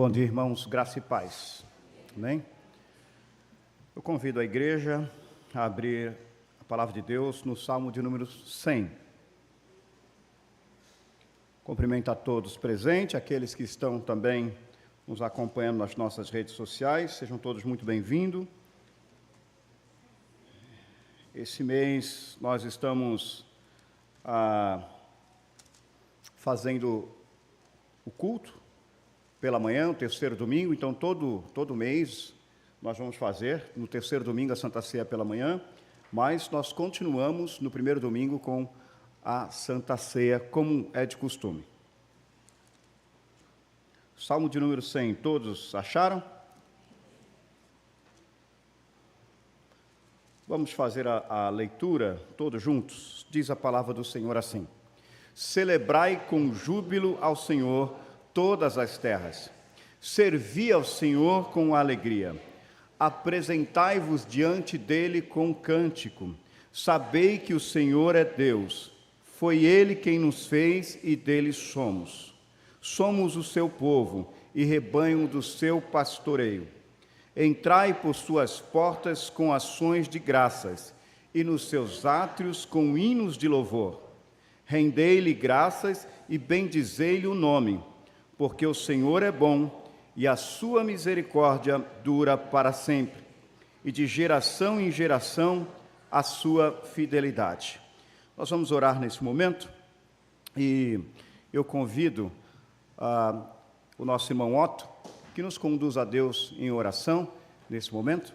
Bom dia, irmãos, graça e paz. Amém? Eu convido a igreja a abrir a palavra de Deus no Salmo de número 100. Cumprimento a todos presentes, aqueles que estão também nos acompanhando nas nossas redes sociais, sejam todos muito bem-vindos. Esse mês nós estamos fazendo o culto pela manhã, o terceiro domingo, então todo mês nós vamos fazer, no terceiro domingo, a Santa Ceia pela manhã, mas nós continuamos no primeiro domingo com a Santa Ceia, como é de costume. Salmo de número 100, todos acharam? Vamos fazer a leitura todos juntos. Diz a palavra do Senhor assim: celebrai com júbilo ao Senhor todas as terras. Servi ao Senhor com alegria. Apresentai-vos diante dele com cântico. Sabei que o Senhor é Deus. Foi ele quem nos fez e dele somos. Somos o seu povo e rebanho do seu pastoreio. Entrai por suas portas com ações de graças e nos seus átrios com hinos de louvor. Rendei-lhe graças e bendizei-lhe o nome, porque o Senhor é bom e a sua misericórdia dura para sempre, e de geração em geração a sua fidelidade. Nós vamos orar nesse momento e eu convido o nosso irmão Otto, que nos conduz a Deus em oração nesse momento.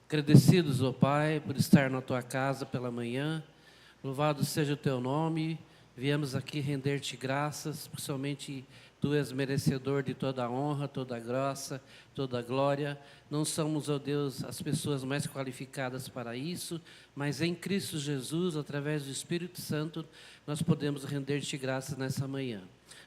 Agradecidos, ó Pai, por estar na Tua casa pela manhã. Louvado seja o Teu nome. Viemos aqui render-Te graças, porque somente Tu és merecedor de toda a honra, toda a graça, toda a glória. Não somos, ó Deus, as pessoas mais qualificadas para isso, mas em Cristo Jesus, através do Espírito Santo, nós podemos render-Te graças nessa manhã.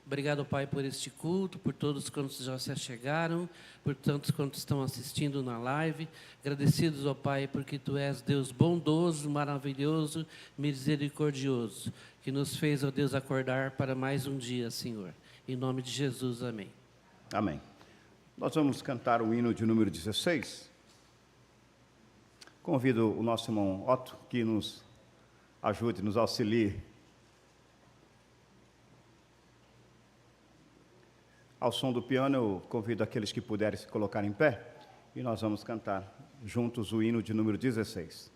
Obrigado, Pai, por este culto, por todos quantos já se achegaram, por tantos quantos estão assistindo na live. Agradecidos, ó Pai, porque Tu és Deus bondoso, maravilhoso, misericordioso, que nos fez, ó Deus, acordar para mais um dia, Senhor. Em nome de Jesus, amém. Amém. Nós vamos cantar o hino de número 16. Convido o nosso irmão Otto que nos ajude, nos auxilie. Ao som do piano, eu convido aqueles que puderem se colocar em pé e nós vamos cantar juntos o hino de número 16.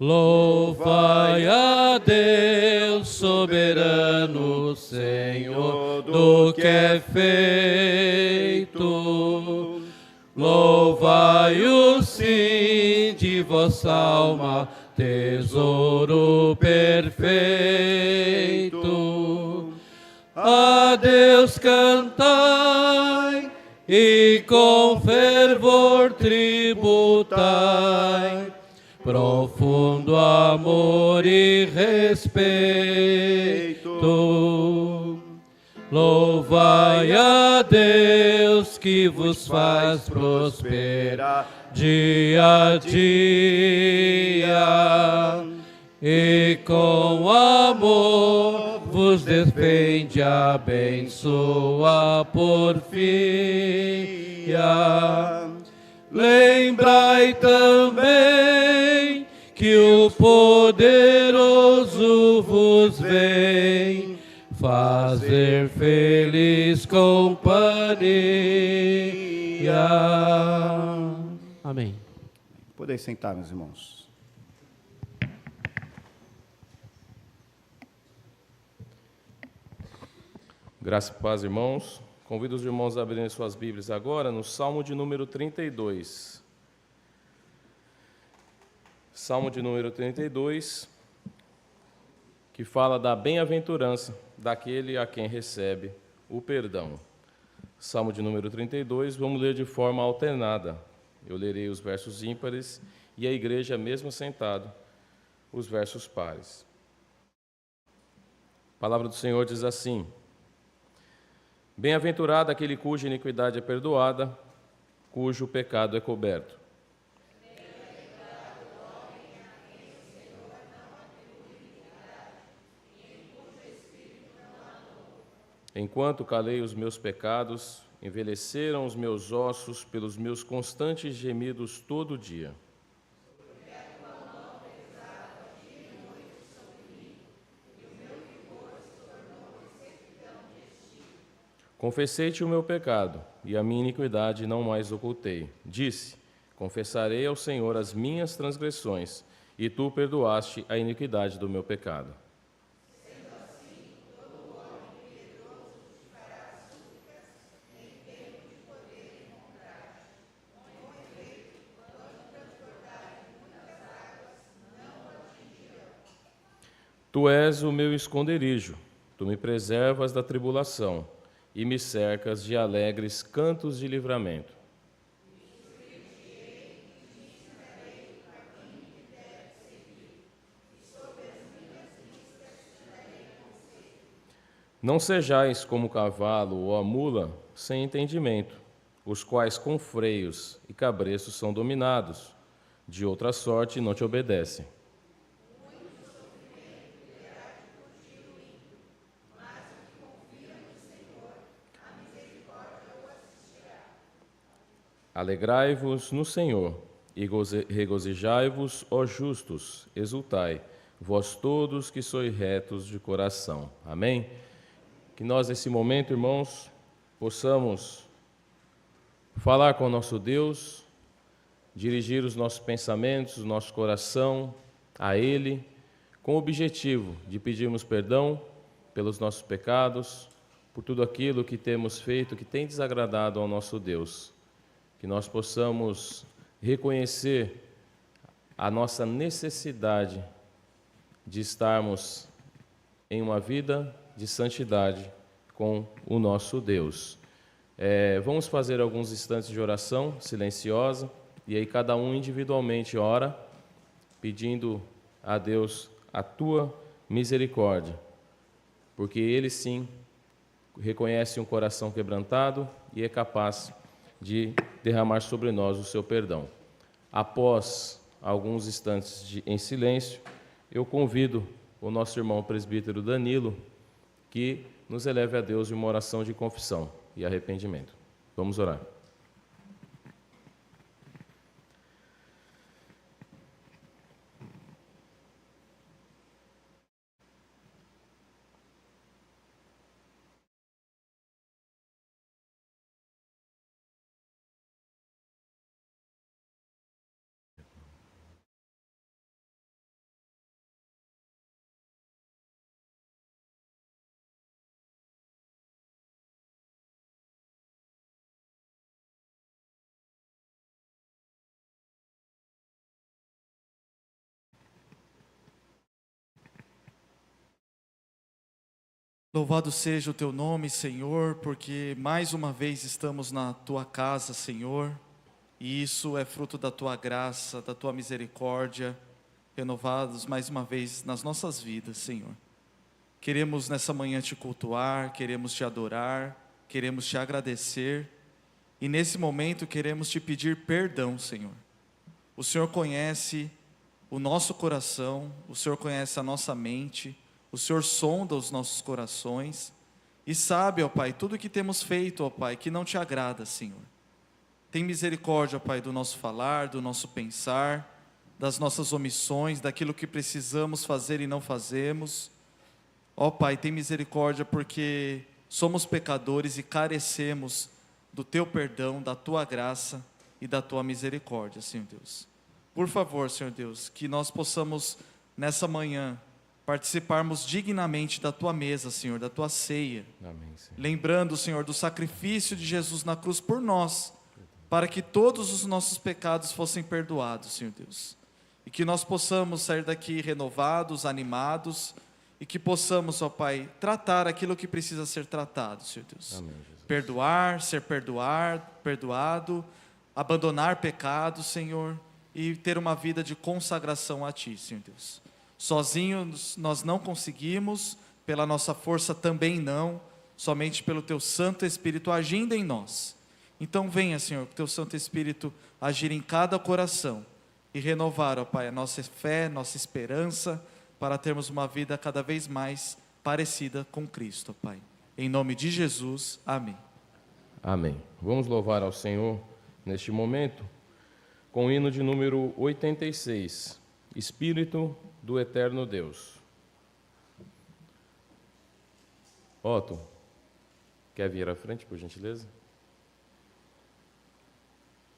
Louvai a Deus, soberano Senhor, do que é feito. Louvai-o sim de vossa alma, tesouro perfeito. A Deus cantai e com fervor tributai, profundo amor e respeito. Louvai a Deus que vos faz prosperar dia a dia, e com amor vos defende, abençoa porfia. Lembrai também que o poderoso vos vem fazer feliz companhia. Amém. Podeis sentar, meus irmãos. Graça e paz, irmãos. Convido os irmãos a abrirem suas Bíblias agora no Salmo de número 32. Salmo de número 32, que fala da bem-aventurança daquele a quem recebe o perdão. Salmo de número 32, vamos ler de forma alternada. Eu lerei os versos ímpares e a igreja, mesmo sentado, os versos pares. A palavra do Senhor diz assim: Bem-aventurado aquele cuja iniquidade é perdoada, cujo pecado é coberto. Enquanto calei os meus pecados, envelheceram os meus ossos pelos meus constantes gemidos todo dia. Confessei-te o meu pecado, e a minha iniquidade não mais ocultei. Disse: confessarei ao Senhor as minhas transgressões, e tu perdoaste a iniquidade do meu pecado. Tu és o meu esconderijo, tu me preservas da tribulação e me cercas de alegres cantos de livramento. Não sejais como o cavalo ou a mula sem entendimento, os quais com freios e cabreços são dominados, de outra sorte não te obedecem. Alegrai-vos no Senhor e regozijai-vos, ó justos, exultai, vós todos que sois retos de coração. Amém? Que nós, nesse momento, irmãos, possamos falar com o nosso Deus, dirigir os nossos pensamentos, o nosso coração a Ele, com o objetivo de pedirmos perdão pelos nossos pecados, por tudo aquilo que temos feito que tem desagradado ao nosso Deus. Que nós possamos reconhecer a nossa necessidade de estarmos em uma vida de santidade com o nosso Deus. Vamos fazer alguns instantes de oração silenciosa, e aí cada um individualmente ora, pedindo a Deus a tua misericórdia, porque Ele sim reconhece um coração quebrantado e é capaz de derramar sobre nós o seu perdão. Após alguns instantes em silêncio, eu convido o nosso irmão presbítero Danilo que nos eleve a Deus em uma oração de confissão e arrependimento. Vamos orar. Louvado seja o teu nome, Senhor, porque mais uma vez estamos na tua casa, Senhor, e isso é fruto da tua graça, da tua misericórdia, renovados mais uma vez nas nossas vidas, Senhor. Queremos nessa manhã te cultuar, queremos te adorar, queremos te agradecer, e nesse momento queremos te pedir perdão, Senhor. O Senhor conhece o nosso coração, o Senhor conhece a nossa mente, o Senhor sonda os nossos corações e sabe, ó Pai, tudo que temos feito, ó Pai, que não te agrada, Senhor. Tem misericórdia, ó Pai, do nosso falar, do nosso pensar, das nossas omissões, daquilo que precisamos fazer e não fazemos. Ó Pai, tem misericórdia porque somos pecadores e carecemos do Teu perdão, da Tua graça e da Tua misericórdia, Senhor Deus. Por favor, Senhor Deus, que nós possamos, nessa manhã, participarmos dignamente da Tua mesa, Senhor, da Tua ceia. Amém, Senhor. Lembrando, Senhor, do sacrifício de Jesus na cruz por nós, para que todos os nossos pecados fossem perdoados, Senhor Deus. E que nós possamos sair daqui renovados, animados, e que possamos, ó Pai, tratar aquilo que precisa ser tratado, Senhor Deus. Amém, Jesus. perdoar, ser perdoado, abandonar pecados, Senhor, e ter uma vida de consagração a Ti, Senhor Deus. Sozinhos nós não conseguimos, pela nossa força também não, somente pelo Teu Santo Espírito agindo em nós. Então venha, Senhor, com Teu Santo Espírito agir em cada coração e renovar, ó Pai, a nossa fé, nossa esperança, para termos uma vida cada vez mais parecida com Cristo, ó Pai. Em nome de Jesus, amém. Amém. Vamos louvar ao Senhor neste momento com o hino de número 86, Espírito do Eterno Deus. Otto, quer vir à frente, por gentileza?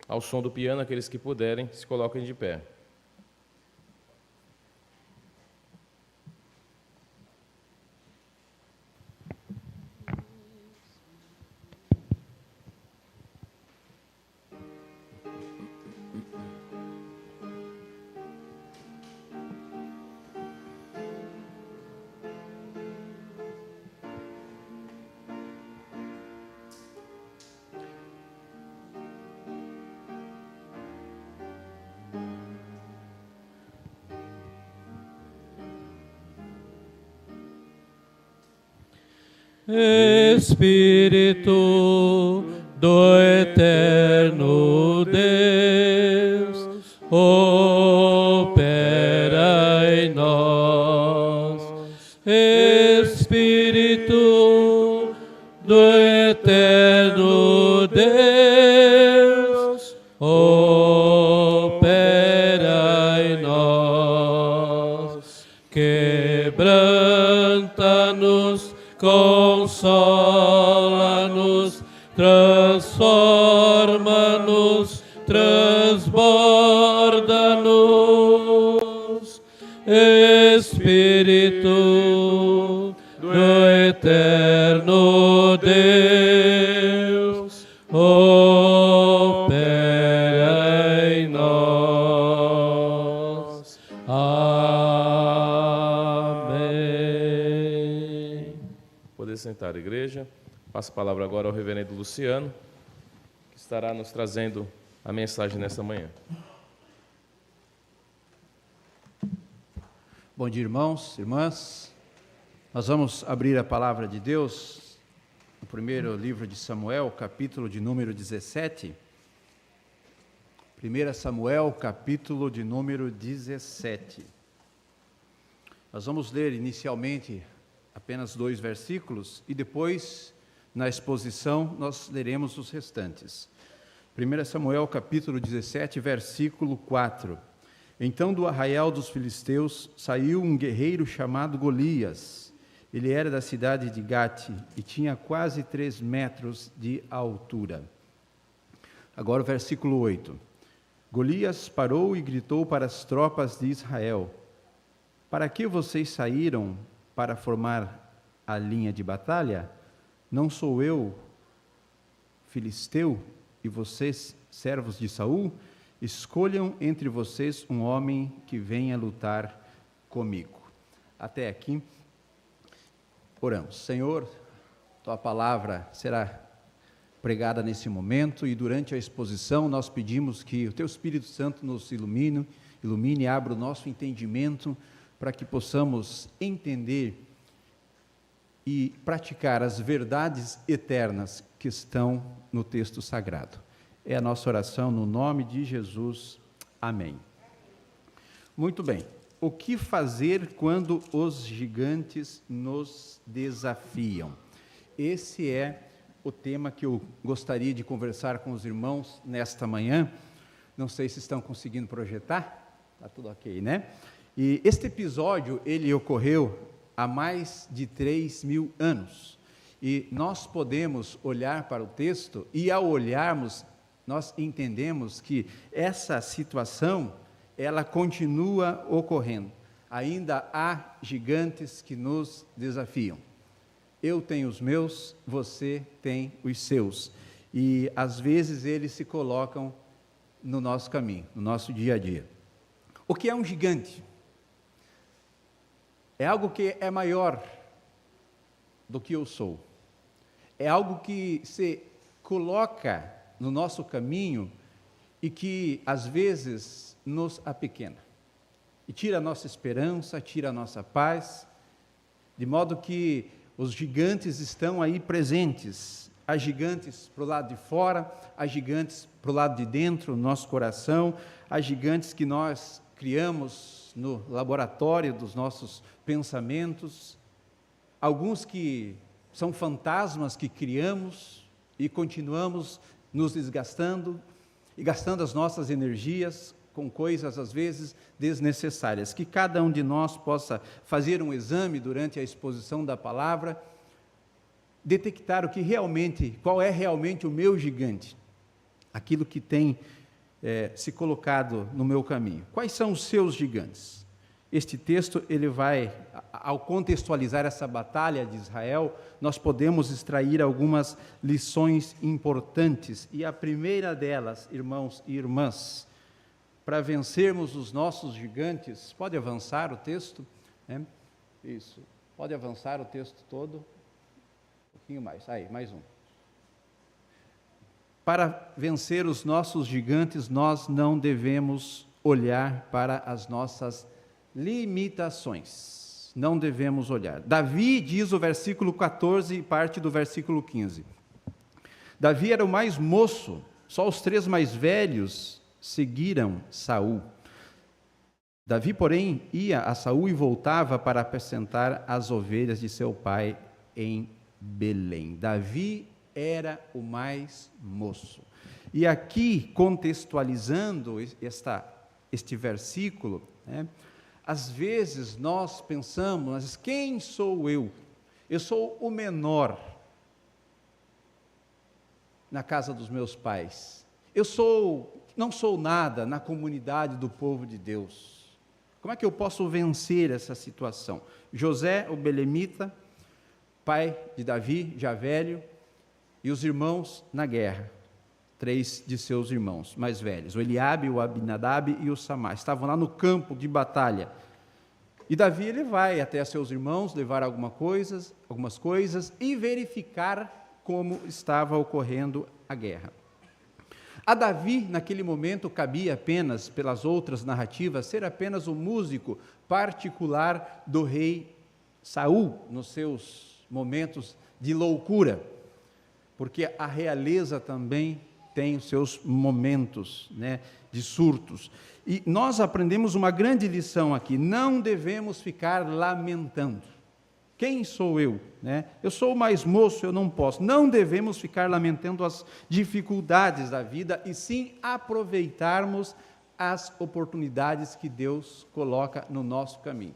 Ao som do piano, aqueles que puderem, se coloquem de pé. Espírito do Eterno Deus, opera em nós. Espírito do Eterno Deus, opera em nós. Quebranta-nos, consola-nos, transforma-nos, transborda-nos. Espírito do Eterno Deus, opera em nós. Amém. Poder sentar, igreja. Passo a palavra agora ao reverendo Luciano, que estará nos trazendo a mensagem nessa manhã. Bom dia, irmãos, irmãs. Nós vamos abrir a palavra de Deus no primeiro livro de Samuel, capítulo de número 17. 1 Samuel, capítulo de número 17. Nós vamos ler inicialmente apenas 2 versículos e depois, na exposição, nós leremos os restantes. 1 Samuel, capítulo 17, versículo 4. Então do arraial dos filisteus saiu um guerreiro chamado Golias. Ele era da cidade de Gate e tinha quase 3 metros de altura. Agora o versículo 8. Golias parou e gritou para as tropas de Israel: para que vocês saíram para formar a linha de batalha? Não sou eu filisteu e vocês servos de Saul? Escolham entre vocês um homem que venha lutar comigo. Até aqui, oramos. Senhor, Tua palavra será pregada nesse momento e durante a exposição nós pedimos que o Teu Espírito Santo nos ilumine e abra o nosso entendimento para que possamos entender e praticar as verdades eternas que estão no texto sagrado. É a nossa oração no nome de Jesus. Amém. Muito bem. O que fazer quando os gigantes nos desafiam? Esse é o tema que eu gostaria de conversar com os irmãos nesta manhã. Não sei se estão conseguindo projetar. Está tudo ok, né? E este episódio, ele ocorreu há mais de 3.000 anos. E nós podemos olhar para o texto e, ao olharmos, nós entendemos que essa situação, ela continua ocorrendo. Ainda há gigantes que nos desafiam. Eu tenho os meus, você tem os seus. E, às vezes, eles se colocam no nosso caminho, no nosso dia a dia. O que é um gigante? É algo que é maior do que eu sou. é algo que se coloca no nosso caminho e que, às vezes, nos apequena. E tira a nossa esperança, tira a nossa paz, de modo que os gigantes estão aí presentes. Há gigantes para o lado de fora, há gigantes para o lado de dentro, no nosso coração, há gigantes que nós criamos no laboratório dos nossos pensamentos, alguns que são fantasmas que criamos e continuamos nos desgastando e gastando as nossas energias com coisas, às vezes, desnecessárias. Que cada um de nós possa fazer um exame durante a exposição da palavra, detectar qual é realmente o meu gigante, aquilo que tem se colocado no meu caminho. Quais são os seus gigantes? Este texto, ele vai, ao contextualizar essa batalha de Israel, nós podemos extrair algumas lições importantes, e a primeira delas, irmãos e irmãs, para vencermos os nossos gigantes, pode avançar o texto? Isso, pode avançar o texto todo? Um pouquinho mais, aí, mais um. Para vencer os nossos gigantes, nós não devemos olhar para as nossas limitações. Não devemos olhar. Davi diz o versículo 14 e parte do versículo 15. Davi era o mais moço, só os 3 mais velhos seguiram Saul. Davi, porém, ia a Saul e voltava para apacentar as ovelhas de seu pai em Belém. Davi era o mais moço. E aqui, contextualizando este versículo, às vezes nós pensamos, mas quem sou eu? Eu sou o menor na casa dos meus pais. Não sou nada na comunidade do povo de Deus. Como é que eu posso vencer essa situação? José, o belemita, pai de Davi, já velho, e os irmãos na guerra, 3 de seus irmãos mais velhos, o Eliabe, o Abinadab e o Samá, estavam lá no campo de batalha. E Davi, ele vai até seus irmãos, levar algumas coisas e verificar como estava ocorrendo a guerra. A Davi, naquele momento, cabia apenas, pelas outras narrativas, ser apenas o músico particular do rei Saul, nos seus momentos de loucura, porque a realeza também tem os seus momentos, de surtos. E nós aprendemos uma grande lição aqui: não devemos ficar lamentando. Quem sou eu? Eu sou o mais moço, eu não posso. Não devemos ficar lamentando as dificuldades da vida, e sim aproveitarmos as oportunidades que Deus coloca no nosso caminho.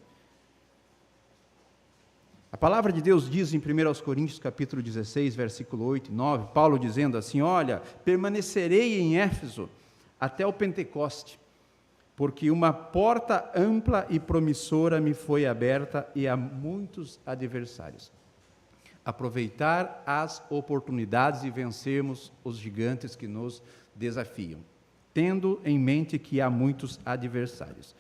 A palavra de Deus diz em 1 Coríntios capítulo 16, versículo 8 e 9, Paulo dizendo assim: olha, permanecerei em Éfeso até o Pentecoste, porque uma porta ampla e promissora me foi aberta e há muitos adversários. Aproveitar as oportunidades e vencermos os gigantes que nos desafiam, tendo em mente que há muitos adversários.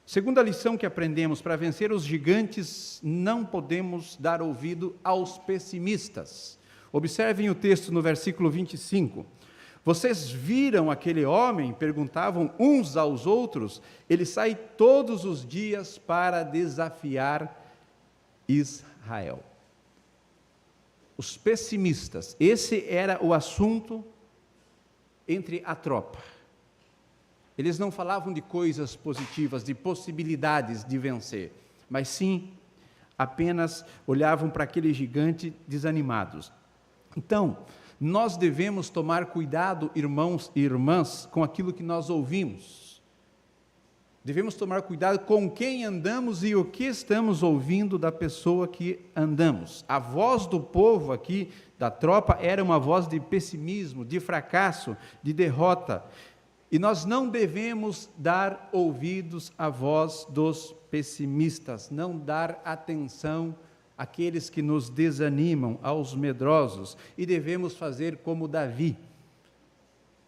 Segunda lição que aprendemos: para vencer os gigantes, não podemos dar ouvido aos pessimistas. Observem o texto no versículo 25. Vocês viram aquele homem? Perguntavam uns aos outros. Ele sai todos os dias para desafiar Israel. Os pessimistas, esse era o assunto entre a tropa. Eles não falavam de coisas positivas, de possibilidades de vencer, mas sim apenas olhavam para aquele gigante desanimados. Então, nós devemos tomar cuidado, irmãos e irmãs, com aquilo que nós ouvimos. Devemos tomar cuidado com quem andamos e o que estamos ouvindo da pessoa que andamos. A voz do povo aqui, da tropa, era uma voz de pessimismo, de fracasso, de derrota. E nós não devemos dar ouvidos à voz dos pessimistas, não dar atenção àqueles que nos desanimam, aos medrosos, e devemos fazer como Davi,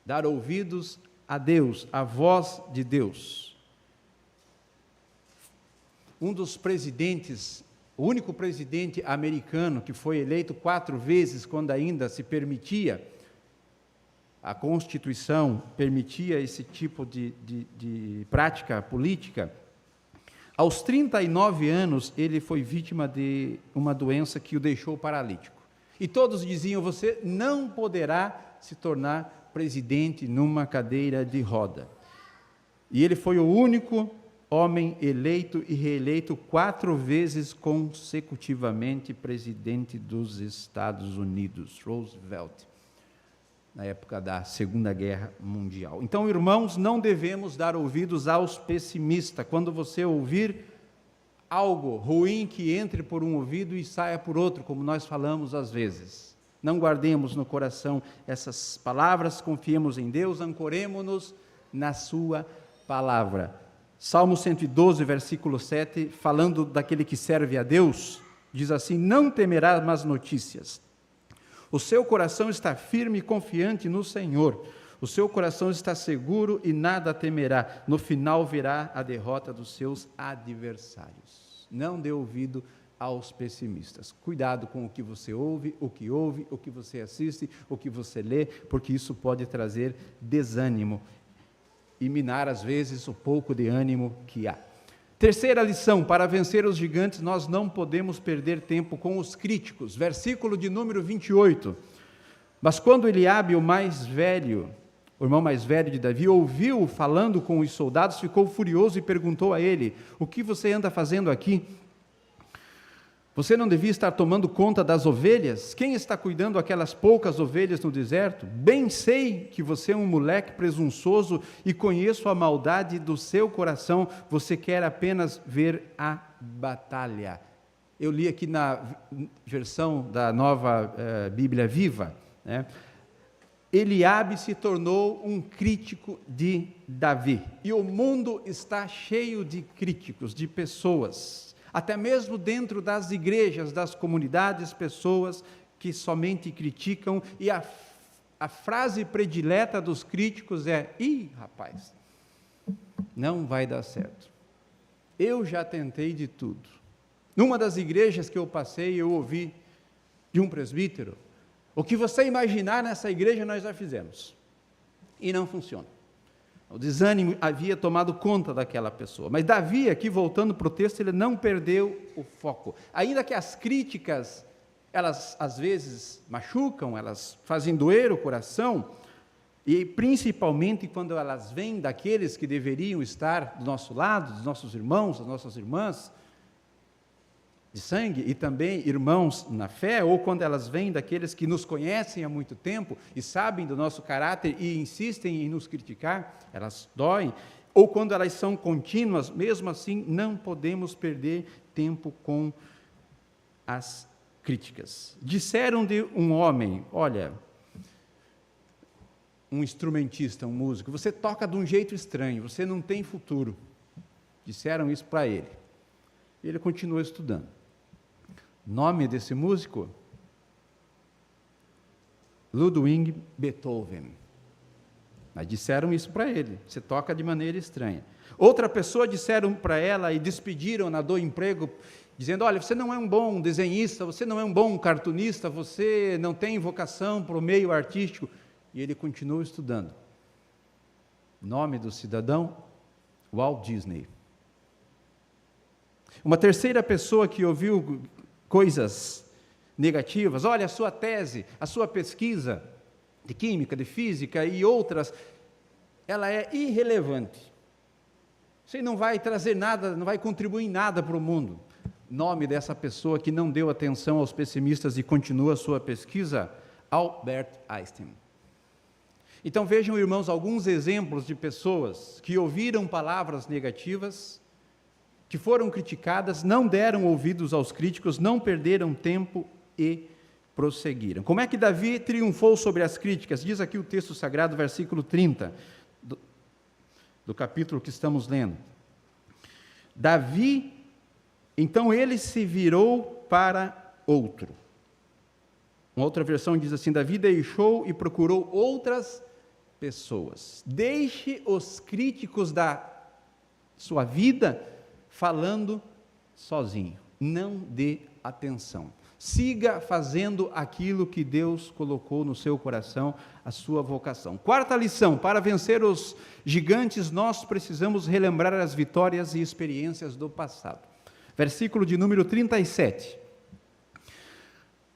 dar ouvidos a Deus, à voz de Deus. Um dos presidentes, o único presidente americano que foi eleito 4 vezes, quando ainda se permitia, a Constituição permitia esse tipo de prática política. Aos 39 anos, ele foi vítima de uma doença que o deixou paralítico. E todos diziam, você não poderá se tornar presidente numa cadeira de roda. E ele foi o único homem eleito e reeleito 4 vezes consecutivamente presidente dos Estados Unidos, Roosevelt, na época da Segunda Guerra Mundial. Então, irmãos, não devemos dar ouvidos aos pessimistas. Quando você ouvir algo ruim, que entre por um ouvido e saia por outro, como nós falamos às vezes. Não guardemos no coração essas palavras, confiemos em Deus, ancoremo-nos na sua palavra. Salmo 112, versículo 7, falando daquele que serve a Deus, diz assim, não temerá más notícias. O seu coração está firme e confiante no Senhor. O seu coração está seguro e nada temerá. No final virá a derrota dos seus adversários. Não dê ouvido aos pessimistas. Cuidado com o que você ouve, o que você assiste, o que você lê, porque isso pode trazer desânimo e minar, às vezes, o pouco de ânimo que há. Terceira lição, para vencer os gigantes, nós não podemos perder tempo com os críticos. Versículo de número 28. Mas quando Eliabe, o mais velho, o irmão mais velho de Davi, ouviu falando com os soldados, ficou furioso e perguntou a ele, o que você anda fazendo aqui? Você não devia estar tomando conta das ovelhas? Quem está cuidando aquelas poucas ovelhas no deserto? Bem sei que você é um moleque presunçoso e conheço a maldade do seu coração. Você quer apenas ver a batalha. Eu li aqui na versão da Nova Bíblia Viva, né? Eliabe se tornou um crítico de Davi. E o mundo está cheio de críticos, de pessoas, até mesmo dentro das igrejas, das comunidades, pessoas que somente criticam, e a frase predileta dos críticos é, rapaz, não vai dar certo. Eu já tentei de tudo. Numa das igrejas que eu passei, eu ouvi de um presbítero, o que você imaginar nessa igreja nós já fizemos, e não funciona. O desânimo havia tomado conta daquela pessoa. Mas Davi, aqui voltando para o texto, ele não perdeu o foco. Ainda que as críticas, elas às vezes machucam, elas fazem doer o coração, e principalmente quando elas vêm daqueles que deveriam estar do nosso lado, dos nossos irmãos, das nossas irmãs, de sangue, e também irmãos na fé, ou quando elas vêm daqueles que nos conhecem há muito tempo e sabem do nosso caráter e insistem em nos criticar, elas doem, ou quando elas são contínuas, mesmo assim não podemos perder tempo com as críticas. Disseram de um homem, olha, um instrumentista, um músico, você toca de um jeito estranho, você não tem futuro. Disseram isso para ele. Ele continuou estudando. Nome desse músico? Ludwig Beethoven. Mas disseram isso para ele, você toca de maneira estranha. Outra pessoa disseram para ela e despediram-na do emprego, dizendo, olha, você não é um bom desenhista, você não é um bom cartunista, você não tem vocação para o meio artístico. E ele continuou estudando. Nome do cidadão? Walt Disney. Uma terceira pessoa que ouviu coisas negativas, olha, a sua tese, a sua pesquisa de química, de física e outras, ela é irrelevante. Você não vai trazer nada, não vai contribuir em nada para o mundo. Nome dessa pessoa que não deu atenção aos pessimistas e continua a sua pesquisa, Albert Einstein. Então vejam, irmãos, alguns exemplos de pessoas que ouviram palavras negativas, que foram criticadas, não deram ouvidos aos críticos, não perderam tempo e prosseguiram. Como é que Davi triunfou sobre as críticas? Diz aqui o texto sagrado, versículo 30, do capítulo que estamos lendo. Davi, então ele se virou para outro. Uma outra versão diz assim, Davi deixou e procurou outras pessoas. Deixe os críticos da sua vida falando sozinho. não dê atenção. Siga fazendo aquilo que Deus colocou no seu coração, a sua vocação. Quarta lição: para vencer os gigantes, nós precisamos relembrar as vitórias e experiências do passado. Versículo de número 37.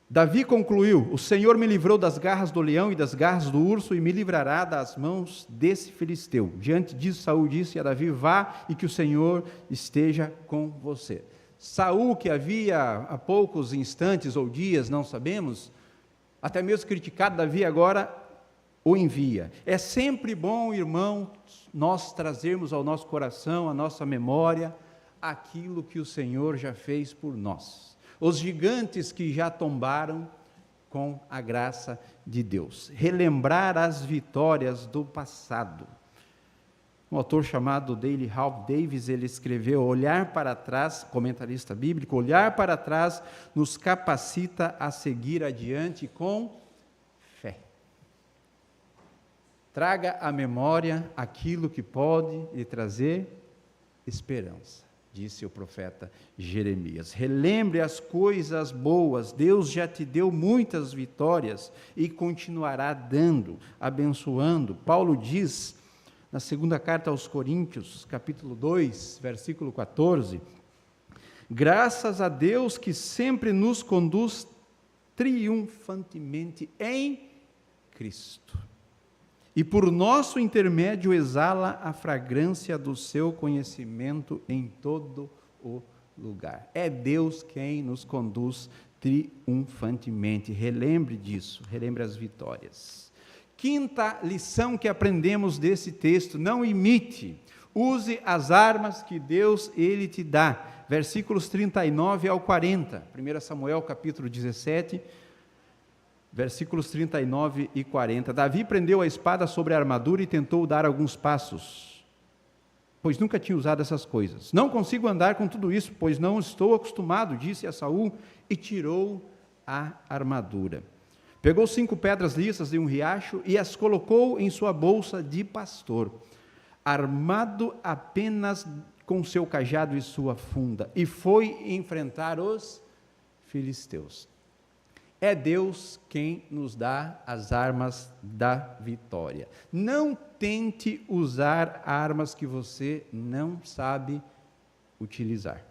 Davi concluiu: o Senhor me livrou das garras do leão e das garras do urso, e me livrará das mãos desse filisteu. Diante disso, Saul disse a Davi: vá, e que o Senhor esteja com você. Saul, que havia há poucos instantes ou dias, não sabemos, até mesmo criticado Davi, agora o envia. É sempre bom, irmão, nós trazermos ao nosso coração, à nossa memória, aquilo que o Senhor já fez por nós. Os gigantes que já tombaram com a graça de Deus. Relembrar as vitórias do passado. Um autor chamado Dale Ralph Davis, ele escreveu: olhar para trás, comentarista bíblico, olhar para trás nos capacita a seguir adiante com fé. Traga à memória aquilo que pode lhe trazer esperança, disse o profeta Jeremias. Relembre as coisas boas, Deus já te deu muitas vitórias e continuará dando, abençoando. Paulo diz, na segunda carta aos Coríntios, capítulo 2, versículo 14, graças a Deus que sempre nos conduz triunfantemente em Cristo, e por nosso intermédio exala a fragrância do seu conhecimento em todo o lugar. É Deus quem nos conduz triunfantemente. Relembre disso, relembre as vitórias. Quinta lição que aprendemos desse texto: não imite, use as armas que Deus ele te dá. Versículos 39 ao 40, 1 Samuel capítulo 17, versículos 39 e 40. Davi prendeu a espada sobre a armadura e tentou dar alguns passos, pois nunca tinha usado essas coisas. Não consigo andar com tudo isso, pois não estou acostumado, disse a Saul, e tirou a armadura. Pegou 5 pedras lisas de um riacho e as colocou em sua bolsa de pastor, armado apenas com seu cajado e sua funda, e foi enfrentar os filisteus. É Deus quem nos dá as armas da vitória. Não tente usar armas que você não sabe utilizar.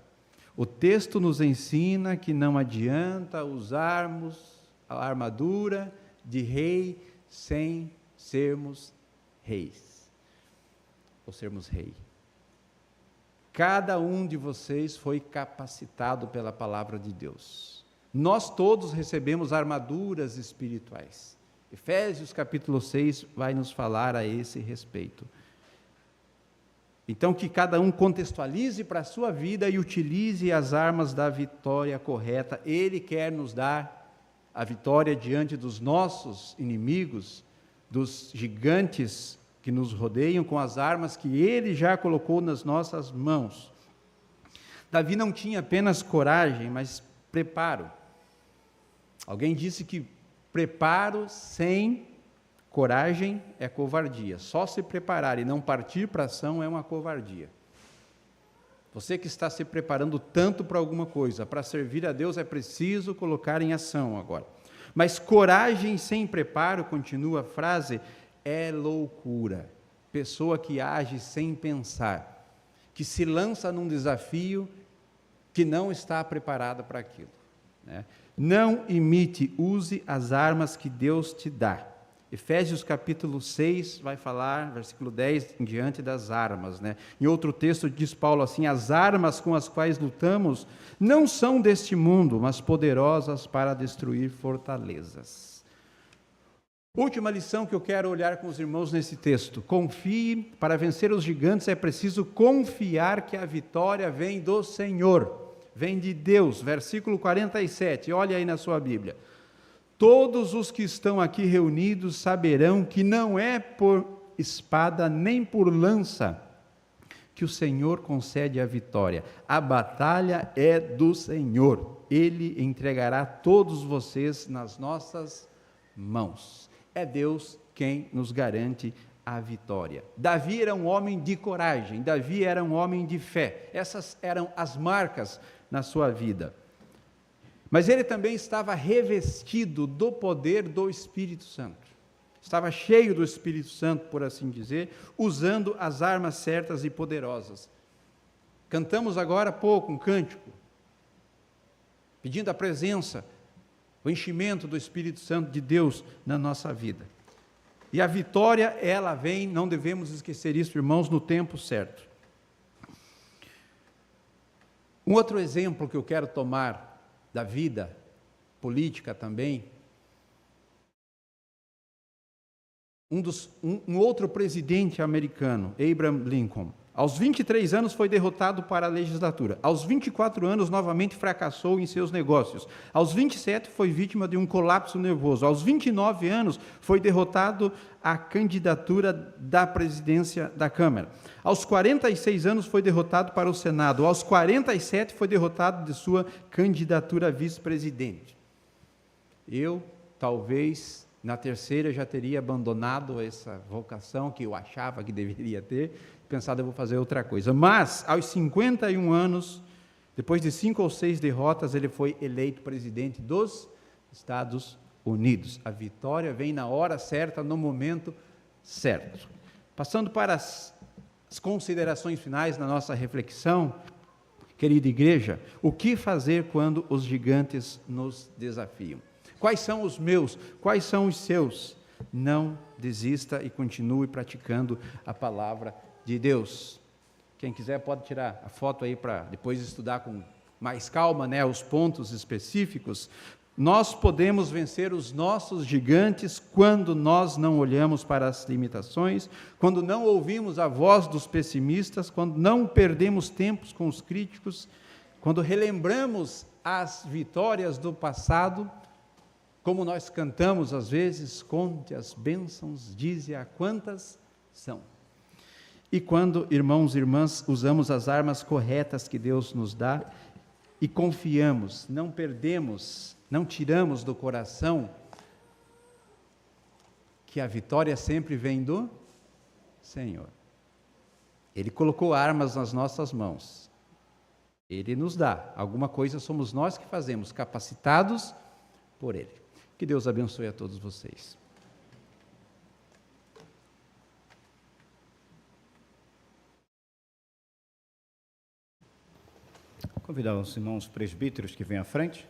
O texto nos ensina que não adianta usarmos a armadura de rei sem sermos reis, ou sermos rei. Cada um de vocês foi capacitado pela palavra de Deus. Nós todos recebemos armaduras espirituais. Efésios capítulo 6 vai nos falar a esse respeito. Então, que cada um contextualize para a sua vida e utilize as armas da vitória correta. Ele quer nos dar a vitória diante dos nossos inimigos, dos gigantes que nos rodeiam, com as armas que Ele já colocou nas nossas mãos. Davi não tinha apenas coragem, mas preparo. Alguém disse que preparo sem coragem é covardia. Só se preparar e não partir para a ação é uma covardia. Você que está se preparando tanto para alguma coisa, para servir a Deus, é preciso colocar em ação agora. Mas coragem sem preparo, continua a frase, é loucura. Pessoa que age sem pensar, que se lança num desafio que não está preparada para aquilo, né? Não imite, use as armas que Deus te dá. Efésios capítulo 6 vai falar, versículo 10 em diante, das armas, né? Em outro texto diz Paulo assim: as armas com as quais lutamos não são deste mundo, mas poderosas para destruir fortalezas. Última lição que eu quero olhar com os irmãos nesse texto: confie. Para vencer os gigantes é preciso confiar que a vitória vem do Senhor, vem de Deus. Versículo 47, olha aí na sua Bíblia. Todos os que estão aqui reunidos saberão que não é por espada nem por lança que o Senhor concede a vitória. A batalha é do Senhor. Ele entregará todos vocês nas nossas mãos. É Deus quem nos garante a vitória. Davi era um homem de coragem, Davi era um homem de fé. Essas eram as marcas na sua vida. Mas ele também estava revestido do poder do Espírito Santo. Estava cheio do Espírito Santo, por assim dizer, usando as armas certas e poderosas. Cantamos agora há pouco um cântico, pedindo a presença, o enchimento do Espírito Santo de Deus na nossa vida. E a vitória, ela vem, não devemos esquecer isso, irmãos, no tempo certo. Um outro exemplo que eu quero tomar da vida política também, um outro presidente americano, Abraham Lincoln, aos 23 anos foi derrotado para a legislatura. Aos 24 anos, novamente fracassou em seus negócios. Aos 27, foi vítima de um colapso nervoso. Aos 29 anos, foi derrotado à candidatura da presidência da Câmara. Aos 46 anos, foi derrotado para o Senado. Aos 47, foi derrotado de sua candidatura a vice-presidente. Eu, talvez, na terceira, já teria abandonado essa vocação que eu achava que deveria ter, pensado, eu vou fazer outra coisa. Mas, aos 51 anos, depois de 5 ou 6 derrotas, ele foi eleito presidente dos Estados Unidos. A vitória vem na hora certa, no momento certo. Passando para as considerações finais da nossa reflexão, querida igreja, o que fazer quando os gigantes nos desafiam? Quais são os meus? Quais são os seus? Não desista e continue praticando a palavra de Deus. Quem quiser pode tirar a foto aí para depois estudar com mais calma, né, os pontos específicos. Nós podemos vencer os nossos gigantes quando nós não olhamos para as limitações, quando não ouvimos a voz dos pessimistas, quando não perdemos tempos com os críticos, quando relembramos as vitórias do passado, como nós cantamos às vezes, conte as bênçãos, dize-a quantas são. E quando, irmãos e irmãs, usamos as armas corretas que Deus nos dá e confiamos, não perdemos, não tiramos do coração que a vitória sempre vem do Senhor. Ele colocou armas nas nossas mãos. Ele nos dá. Alguma coisa somos nós que fazemos, capacitados por Ele. Que Deus abençoe a todos vocês. Convidar os irmãos presbíteros que vêm à frente.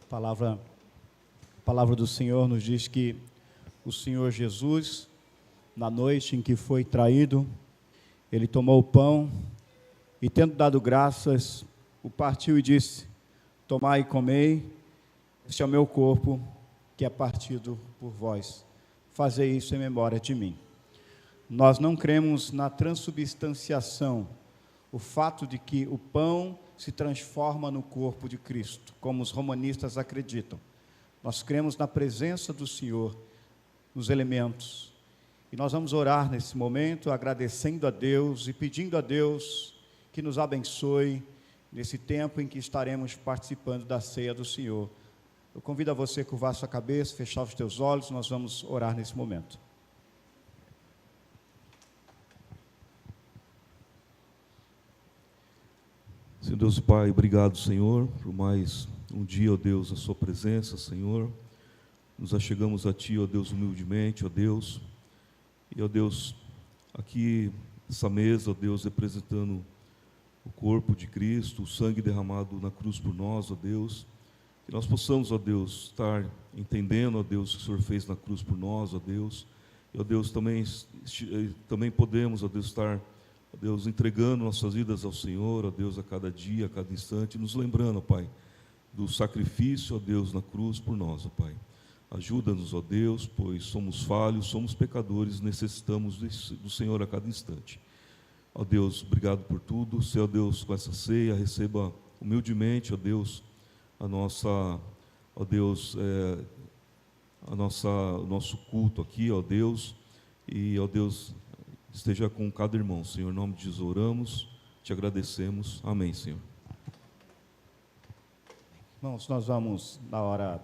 A palavra do Senhor nos diz que o Senhor Jesus, na noite em que foi traído, ele tomou o pão e, tendo dado graças, o partiu e disse: tomai e comei, este é o meu corpo, que é partido por vós. Fazei isso em memória de mim. Nós não cremos na transubstanciação, o fato de que o pão se transforma no corpo de Cristo, como os romanistas acreditam. Nós cremos na presença do Senhor nos elementos. E nós vamos orar nesse momento, agradecendo a Deus e pedindo a Deus que nos abençoe nesse tempo em que estaremos participando da ceia do Senhor. Eu convido a você a curvar sua cabeça, fechar os teus olhos, nós vamos orar nesse momento. Senhor Deus Pai, obrigado, Senhor, por mais um dia, ó Deus, a sua presença, Senhor. Nos achegamos a Ti, ó Deus, humildemente, ó Deus. E, ó Deus, aqui, essa mesa, ó Deus, representando o corpo de Cristo, o sangue derramado na cruz por nós, ó Deus. Que nós possamos, ó Deus, estar entendendo, ó Deus, o que o Senhor fez na cruz por nós, ó Deus. E, ó Deus, também podemos, ó Deus, estar, ó Deus, entregando nossas vidas ao Senhor, ó Deus, a cada dia, a cada instante, nos lembrando, ó Pai, do sacrifício, ó Deus, na cruz por nós, ó Pai. Ajuda-nos, ó Deus, pois somos falhos, somos pecadores, necessitamos do Senhor a cada instante. Ó Deus, obrigado por tudo. Senhor Deus, com essa ceia, receba humildemente, ó Deus, a nossa, ó Deus, o nosso culto aqui, ó Deus, e, ó Deus, esteja com cada irmão, Senhor, em nome de Jesus oramos, te agradecemos, amém, Senhor. Irmãos, nós vamos, na hora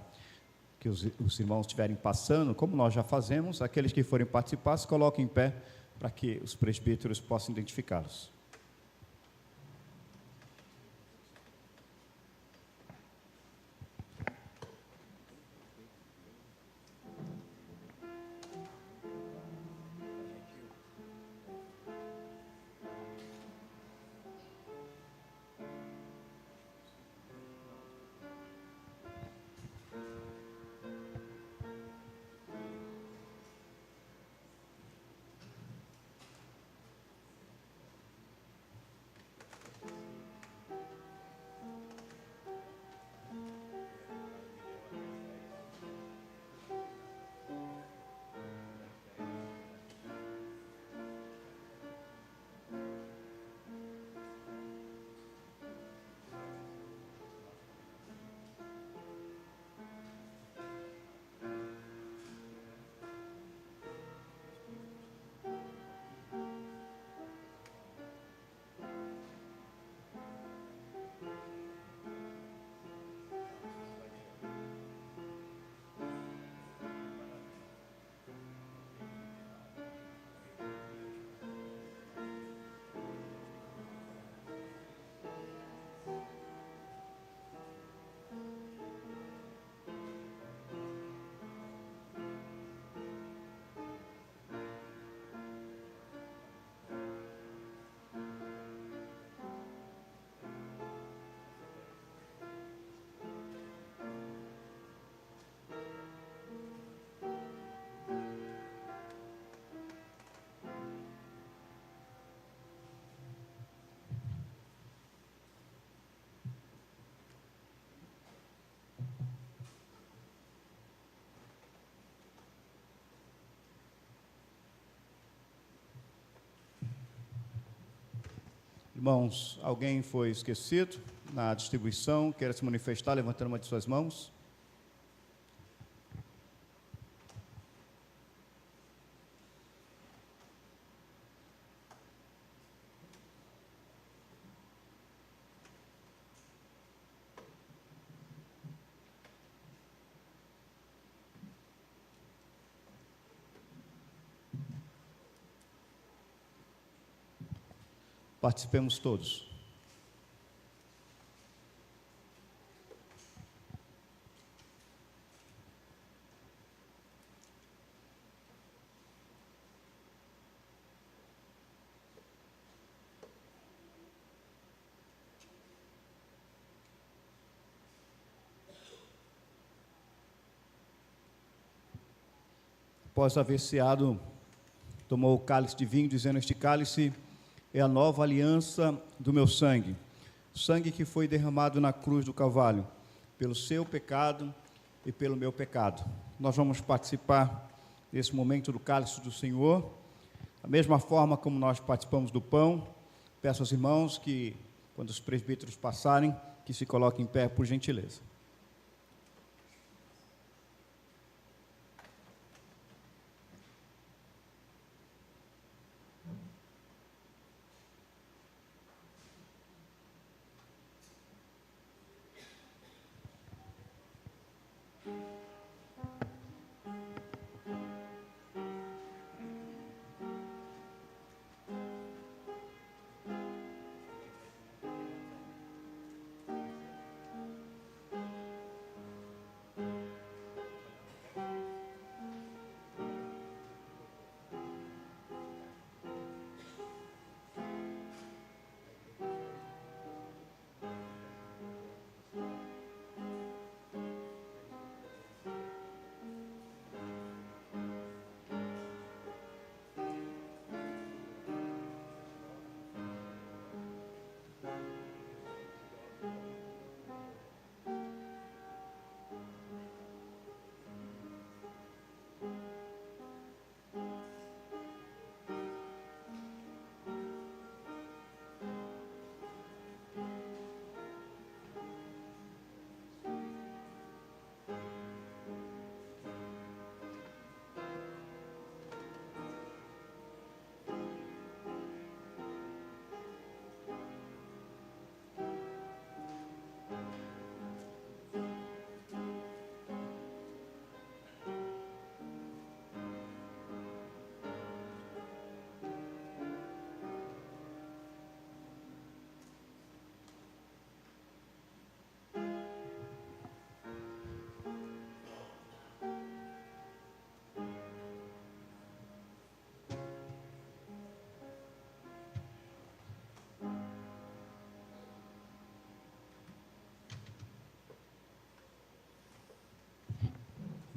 que os irmãos estiverem passando, como nós já fazemos, aqueles que forem participar, se coloquem em pé para que os presbíteros possam identificá-los. Irmãos, alguém foi esquecido na distribuição, queira se manifestar levantando uma de suas mãos? Participemos todos. Após haver ceado, tomou o cálice de vinho, dizendo: este cálice é a nova aliança do meu sangue, sangue que foi derramado na cruz do Calvário, pelo seu pecado e pelo meu pecado. Nós vamos participar desse momento do cálice do Senhor, da mesma forma como nós participamos do pão. Peço aos irmãos que, quando os presbíteros passarem, que se coloquem em pé, por gentileza.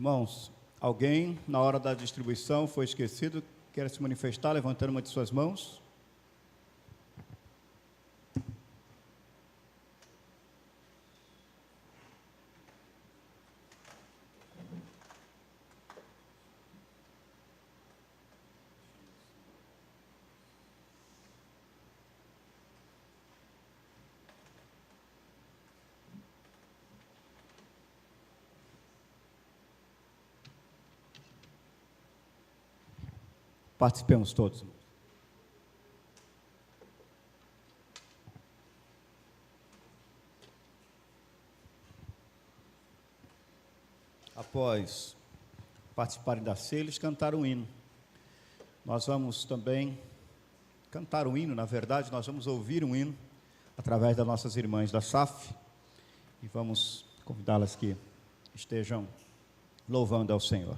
Irmãos, alguém na hora da distribuição foi esquecido, quer se manifestar levantando uma de suas mãos? Participemos todos. Após participarem da ceia, eles cantaram um hino. Nós vamos também cantar um hino, na verdade, nós vamos ouvir um hino através das nossas irmãs da SAF e vamos convidá-las que estejam louvando ao Senhor.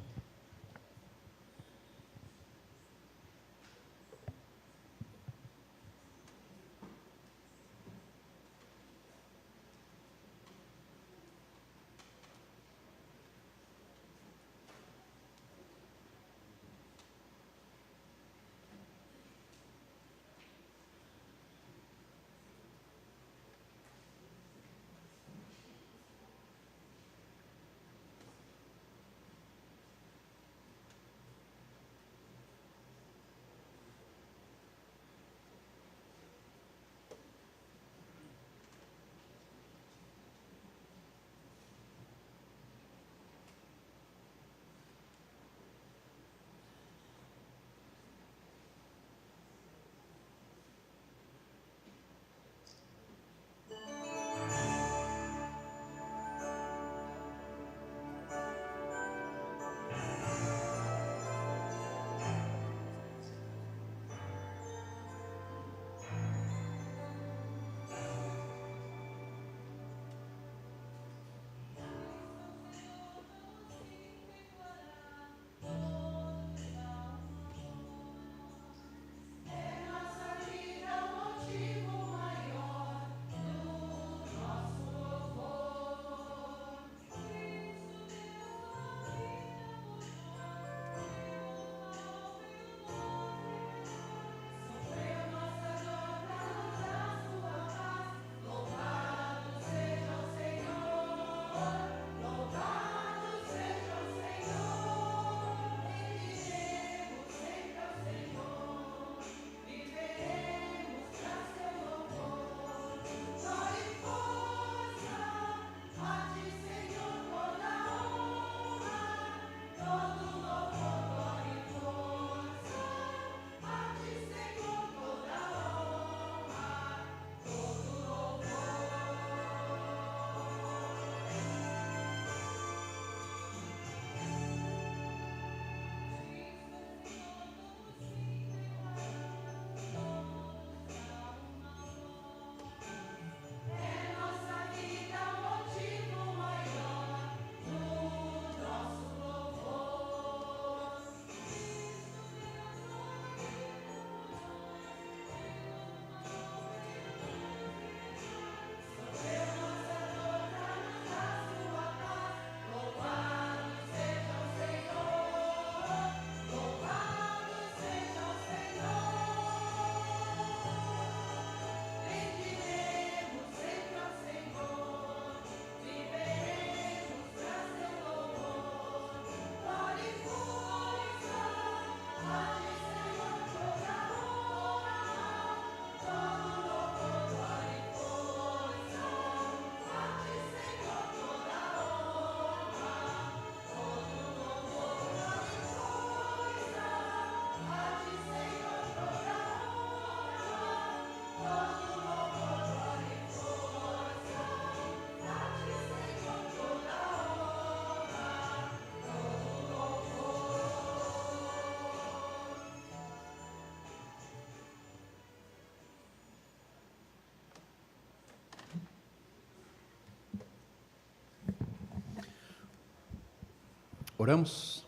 Oramos.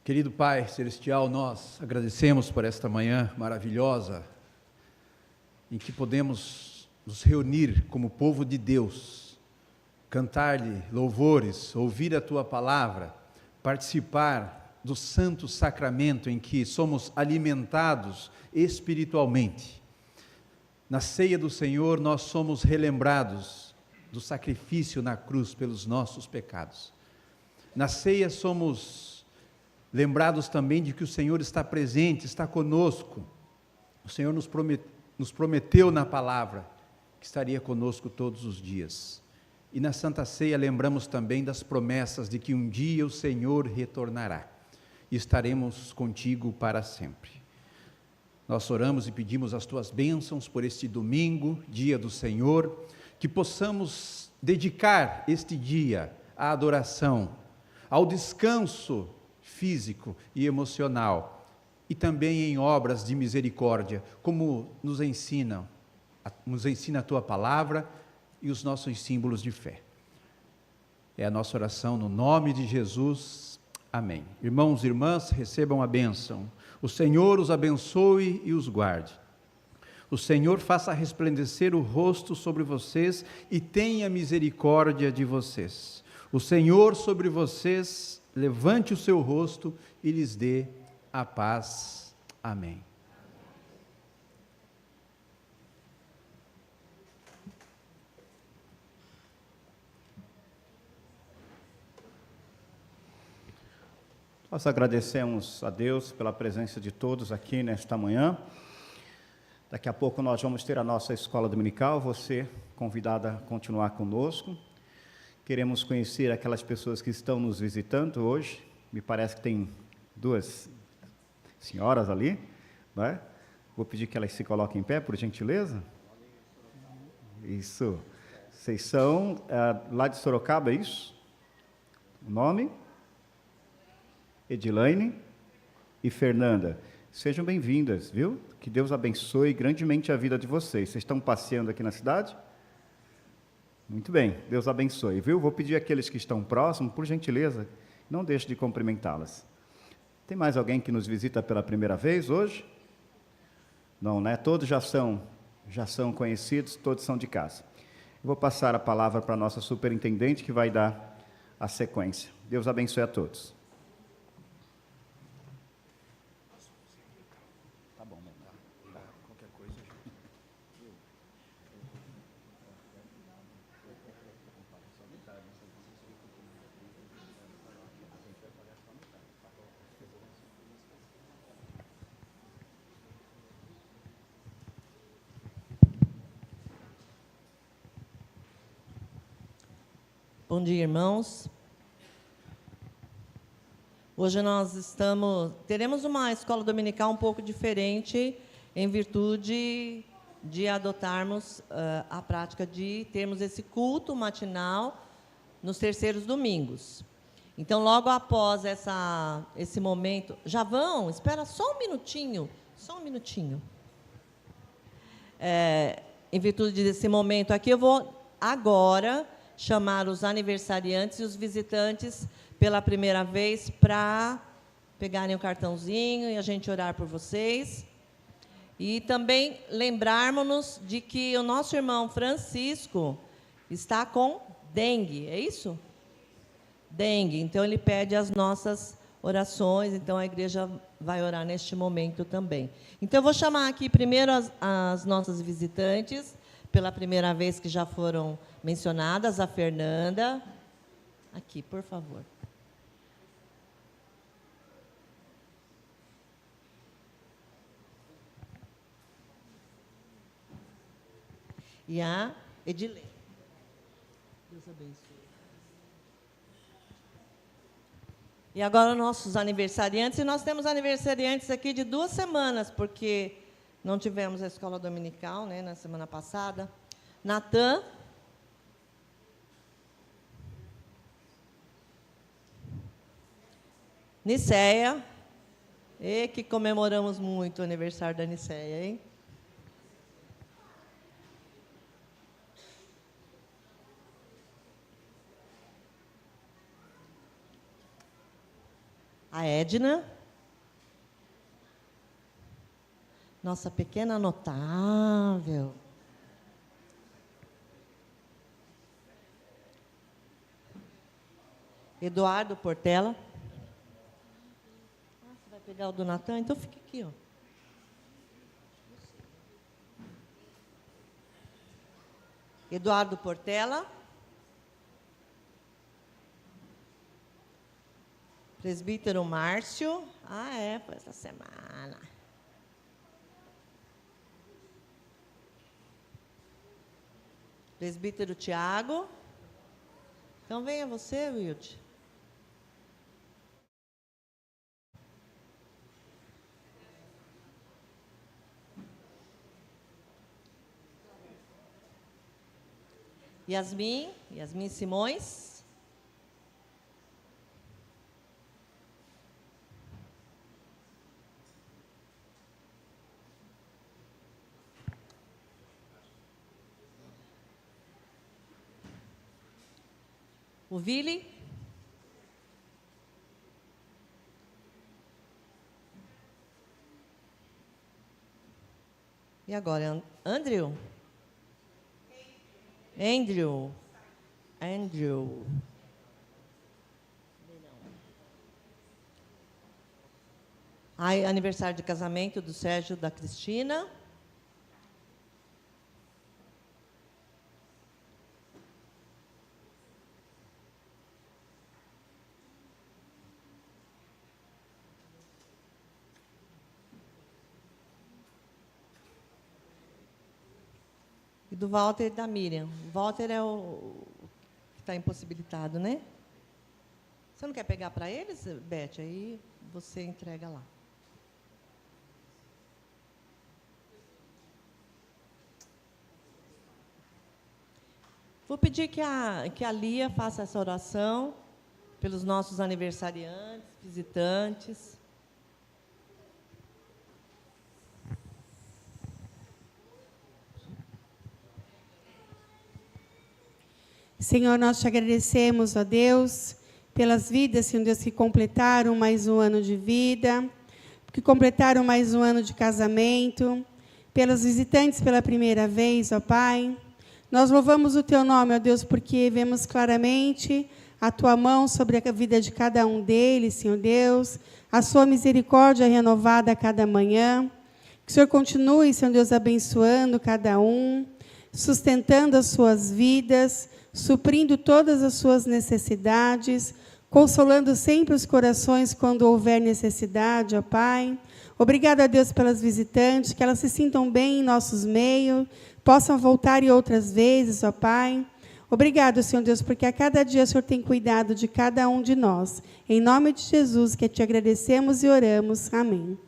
Querido Pai Celestial, nós agradecemos por esta manhã maravilhosa, em que podemos nos reunir como povo de Deus, cantar-lhe louvores, ouvir a Tua palavra, participar do santo sacramento em que somos alimentados espiritualmente. Na ceia do Senhor, nós somos relembrados do sacrifício na cruz pelos nossos pecados. Na ceia somos lembrados também de que o Senhor está presente, está conosco. O Senhor nos prometeu na palavra que estaria conosco todos os dias. E na Santa Ceia lembramos também das promessas de que um dia o Senhor retornará e estaremos contigo para sempre. Nós oramos e pedimos as tuas bênçãos por este domingo, dia do Senhor, que possamos dedicar este dia à adoração, ao descanso físico e emocional, e também em obras de misericórdia, como nos ensina a tua palavra e os nossos símbolos de fé. É a nossa oração no nome de Jesus. Amém. Irmãos e irmãs, recebam a bênção. O Senhor os abençoe e os guarde. O Senhor faça resplandecer o rosto sobre vocês e tenha misericórdia de vocês. O Senhor sobre vocês levante o seu rosto e lhes dê a paz. Amém. Nós agradecemos a Deus pela presença de todos aqui nesta manhã. Daqui a pouco nós vamos ter a nossa escola dominical, você convidada a continuar conosco. Queremos conhecer aquelas pessoas que estão nos visitando hoje. Me parece que tem 2 senhoras ali, não é? Vou pedir que elas se coloquem em pé, por gentileza. Isso. Vocês são lá de Sorocaba, é isso? O nome? Edilaine e Fernanda. Sejam bem-vindas, viu? Que Deus abençoe grandemente a vida de vocês. Vocês estão passeando aqui na cidade? Muito bem, Deus abençoe, viu? Vou pedir àqueles que estão próximos, por gentileza, não deixe de cumprimentá-las. Tem mais alguém que nos visita pela primeira vez hoje? Não, né? Todos já são conhecidos, todos são de casa. Eu vou passar a palavra para a nossa superintendente, que vai dar a sequência. Deus abençoe a todos. Bom dia, irmãos. Hoje nós teremos uma escola dominical um pouco diferente, em virtude de adotarmos a prática de termos esse culto matinal nos terceiros domingos. Então, logo após esse momento, espera só um minutinho. Em virtude desse momento aqui, eu vou agora chamar os aniversariantes e os visitantes pela primeira vez para pegarem o cartãozinho e a gente orar por vocês. E também lembrarmos-nos de que o nosso irmão Francisco está com dengue, é isso? Dengue, então ele pede as nossas orações, então a igreja vai orar neste momento também. Então eu vou chamar aqui primeiro as nossas visitantes, pela primeira vez que já foram mencionadas, a Fernanda. Aqui, por favor. E a Edilaine. Deus abençoe. E agora nossos aniversariantes. E nós temos aniversariantes aqui de 2 semanas, porque não tivemos a escola dominical, né, na semana passada. Natan. Niceia. E que comemoramos muito o aniversário da Niceia, hein? A Edna. Nossa pequena notável. Eduardo Portela. Pegar o do Natan, então fica aqui, ó. Eduardo Portela. Presbítero Márcio. Ah, é, foi essa semana. Presbítero Tiago. Então venha você, Wilde. Yasmin Simões. O Vili. E agora, Andrew? Andrew. Ai, aniversário de casamento do Sérgio e da Cristina. E do Walter e da Miriam. O Walter é o que está impossibilitado, né? Você não quer pegar para eles, Beth? Aí você entrega lá. Vou pedir que a Lia faça essa oração pelos nossos aniversariantes, visitantes. Senhor, nós te agradecemos, ó Deus, pelas vidas, Senhor Deus, que completaram mais um ano de vida, que completaram mais um ano de casamento, pelos visitantes pela primeira vez, ó Pai. Nós louvamos o Teu nome, ó Deus, porque vemos claramente a Tua mão sobre a vida de cada um deles, Senhor Deus, a Sua misericórdia renovada a cada manhã. Que o Senhor continue, Senhor Deus, abençoando cada um, sustentando as suas vidas, suprindo todas as suas necessidades, consolando sempre os corações quando houver necessidade, ó Pai. Obrigada a Deus pelas visitantes, que elas se sintam bem em nossos meios, possam voltar e outras vezes, ó Pai. Obrigado, Senhor Deus, porque a cada dia o Senhor tem cuidado de cada um de nós. Em nome de Jesus, que te agradecemos e oramos. Amém.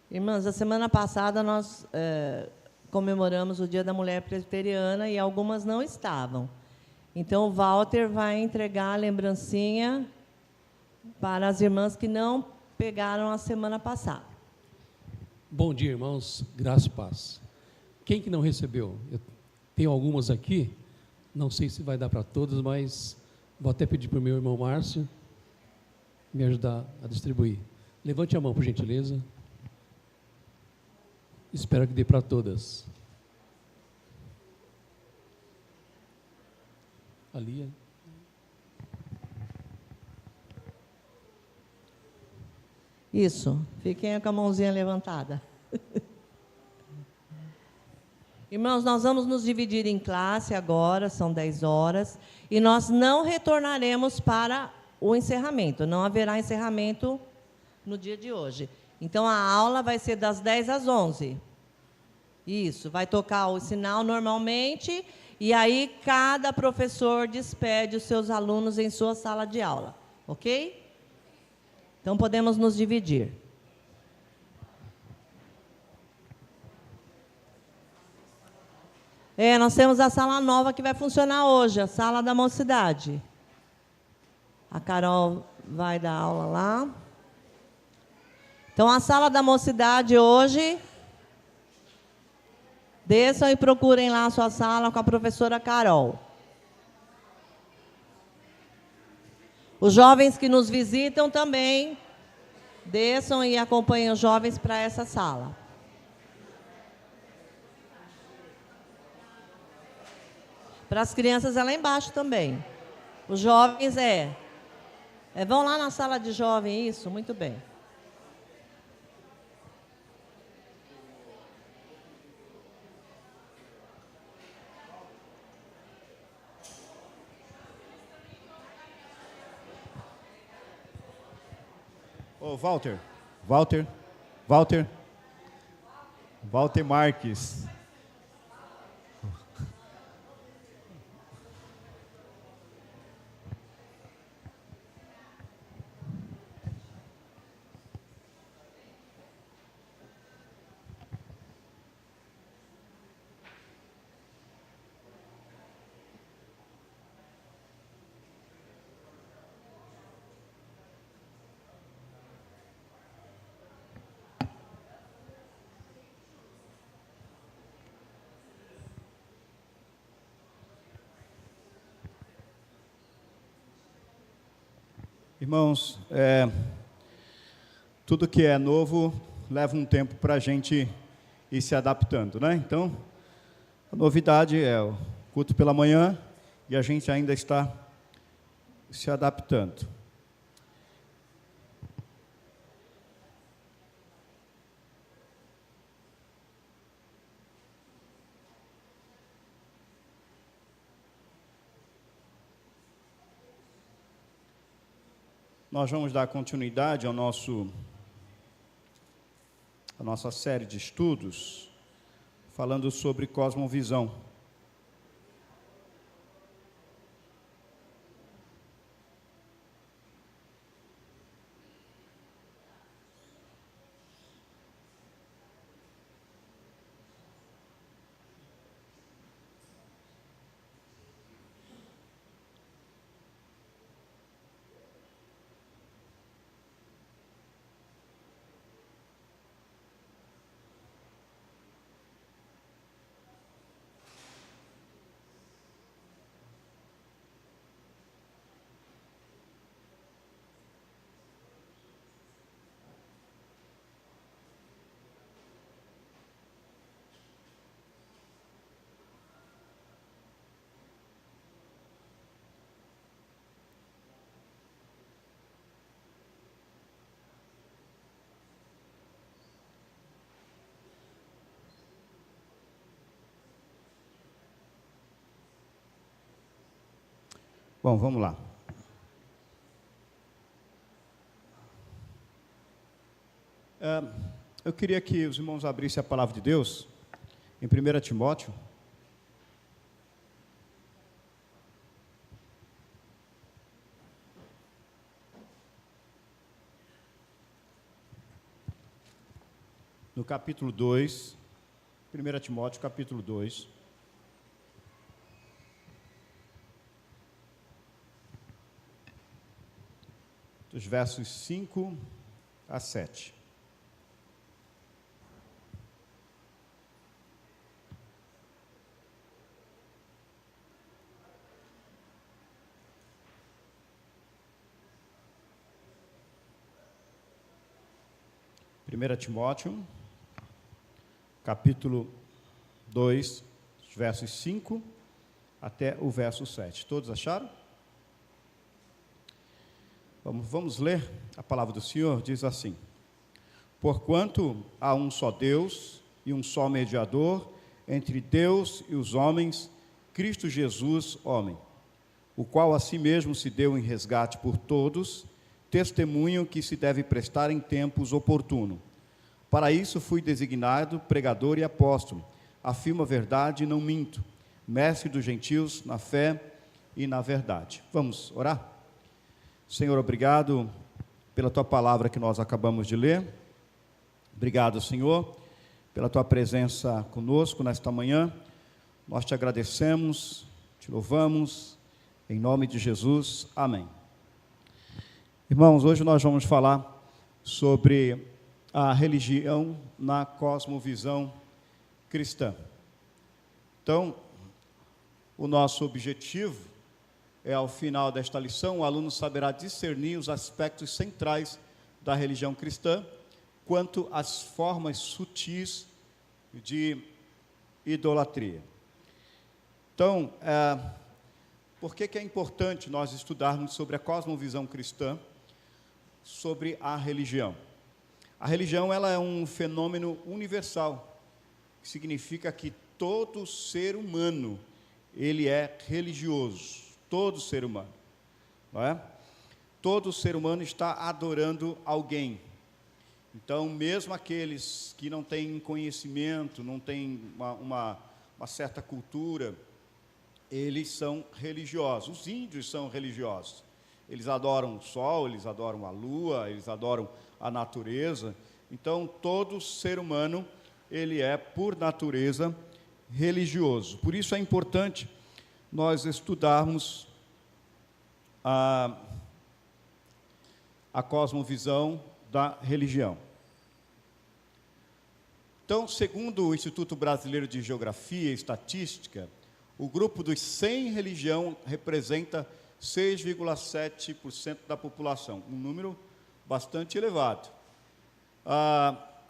Irmãs, a semana passada nós comemoramos o Dia da Mulher Presbiteriana e algumas não estavam. Então, o Walter vai entregar a lembrancinha para as irmãs que não pegaram a semana passada. Bom dia, irmãos. Graça e paz. Quem que não recebeu? Eu tenho algumas aqui, não sei se vai dar para todos, mas vou até pedir para o meu irmão Márcio me ajudar a distribuir. Levante a mão, por gentileza. Espero que dê para todas. Ali. Isso. Fiquem com a mãozinha levantada. Irmãos, nós vamos nos dividir em classe agora, são 10 horas, e nós não retornaremos para o encerramento. Não haverá encerramento no dia de hoje. Então, a aula vai ser das 10 às 11. Isso, vai tocar o sinal normalmente, e aí cada professor despede os seus alunos em sua sala de aula, ok? Então, podemos nos dividir. Nós temos a sala nova que vai funcionar hoje, a sala da mocidade. A Carol vai dar aula lá. Então, a sala da mocidade hoje, desçam e procurem lá a sua sala com a professora Carol. Os jovens que nos visitam também, desçam e acompanhem os jovens para essa sala. Para as crianças é lá embaixo também. Os jovens vão lá na sala de jovem, isso, muito bem. Ô, Walter Marques. Irmãos, tudo que é novo leva um tempo para a gente ir se adaptando, né? Então, a novidade é o culto pela manhã e a gente ainda está se adaptando. Nós vamos dar continuidade à nossa série de estudos, falando sobre cosmovisão. Bom, vamos lá. Eu queria que os irmãos abrissem a palavra de Deus em 1 Timóteo. No capítulo 2, 1 Timóteo, capítulo 2. Dos versos 5 a 7. Primeira Timóteo, capítulo 2, versos 5 até o verso 7. Todos acharam? Vamos ler a palavra do Senhor, diz assim: porquanto há um só Deus e um só mediador entre Deus e os homens, Cristo Jesus, homem, o qual a si mesmo se deu em resgate por todos, testemunho que se deve prestar em tempos oportunos. Para isso fui designado pregador e apóstolo, afirmo a verdade e não minto, mestre dos gentios na fé e na verdade. Vamos orar? Senhor, obrigado pela Tua palavra que nós acabamos de ler. Obrigado, Senhor, pela Tua presença conosco nesta manhã. Nós Te agradecemos, Te louvamos, em nome de Jesus. Amém. Irmãos, hoje nós vamos falar sobre a religião na cosmovisão cristã. Então, o nosso objetivo é, ao final desta lição, o aluno saberá discernir os aspectos centrais da religião cristã quanto às formas sutis de idolatria. Então, por que é importante nós estudarmos sobre a cosmovisão cristã, sobre a religião? A religião, ela é um fenômeno universal, que significa que todo ser humano, ele é religioso, todo ser humano, não é? Todo ser humano está adorando alguém. Então, mesmo aqueles que não têm conhecimento, não têm uma certa cultura, eles são religiosos. Os índios são religiosos. Eles adoram o sol, eles adoram a lua, eles adoram a natureza. Então, todo ser humano, ele é, por natureza, religioso. Por isso é importante nós estudarmos a cosmovisão da religião. Então, segundo o Instituto Brasileiro de Geografia e Estatística, o grupo dos sem religião representa 6,7% da população, um número bastante elevado.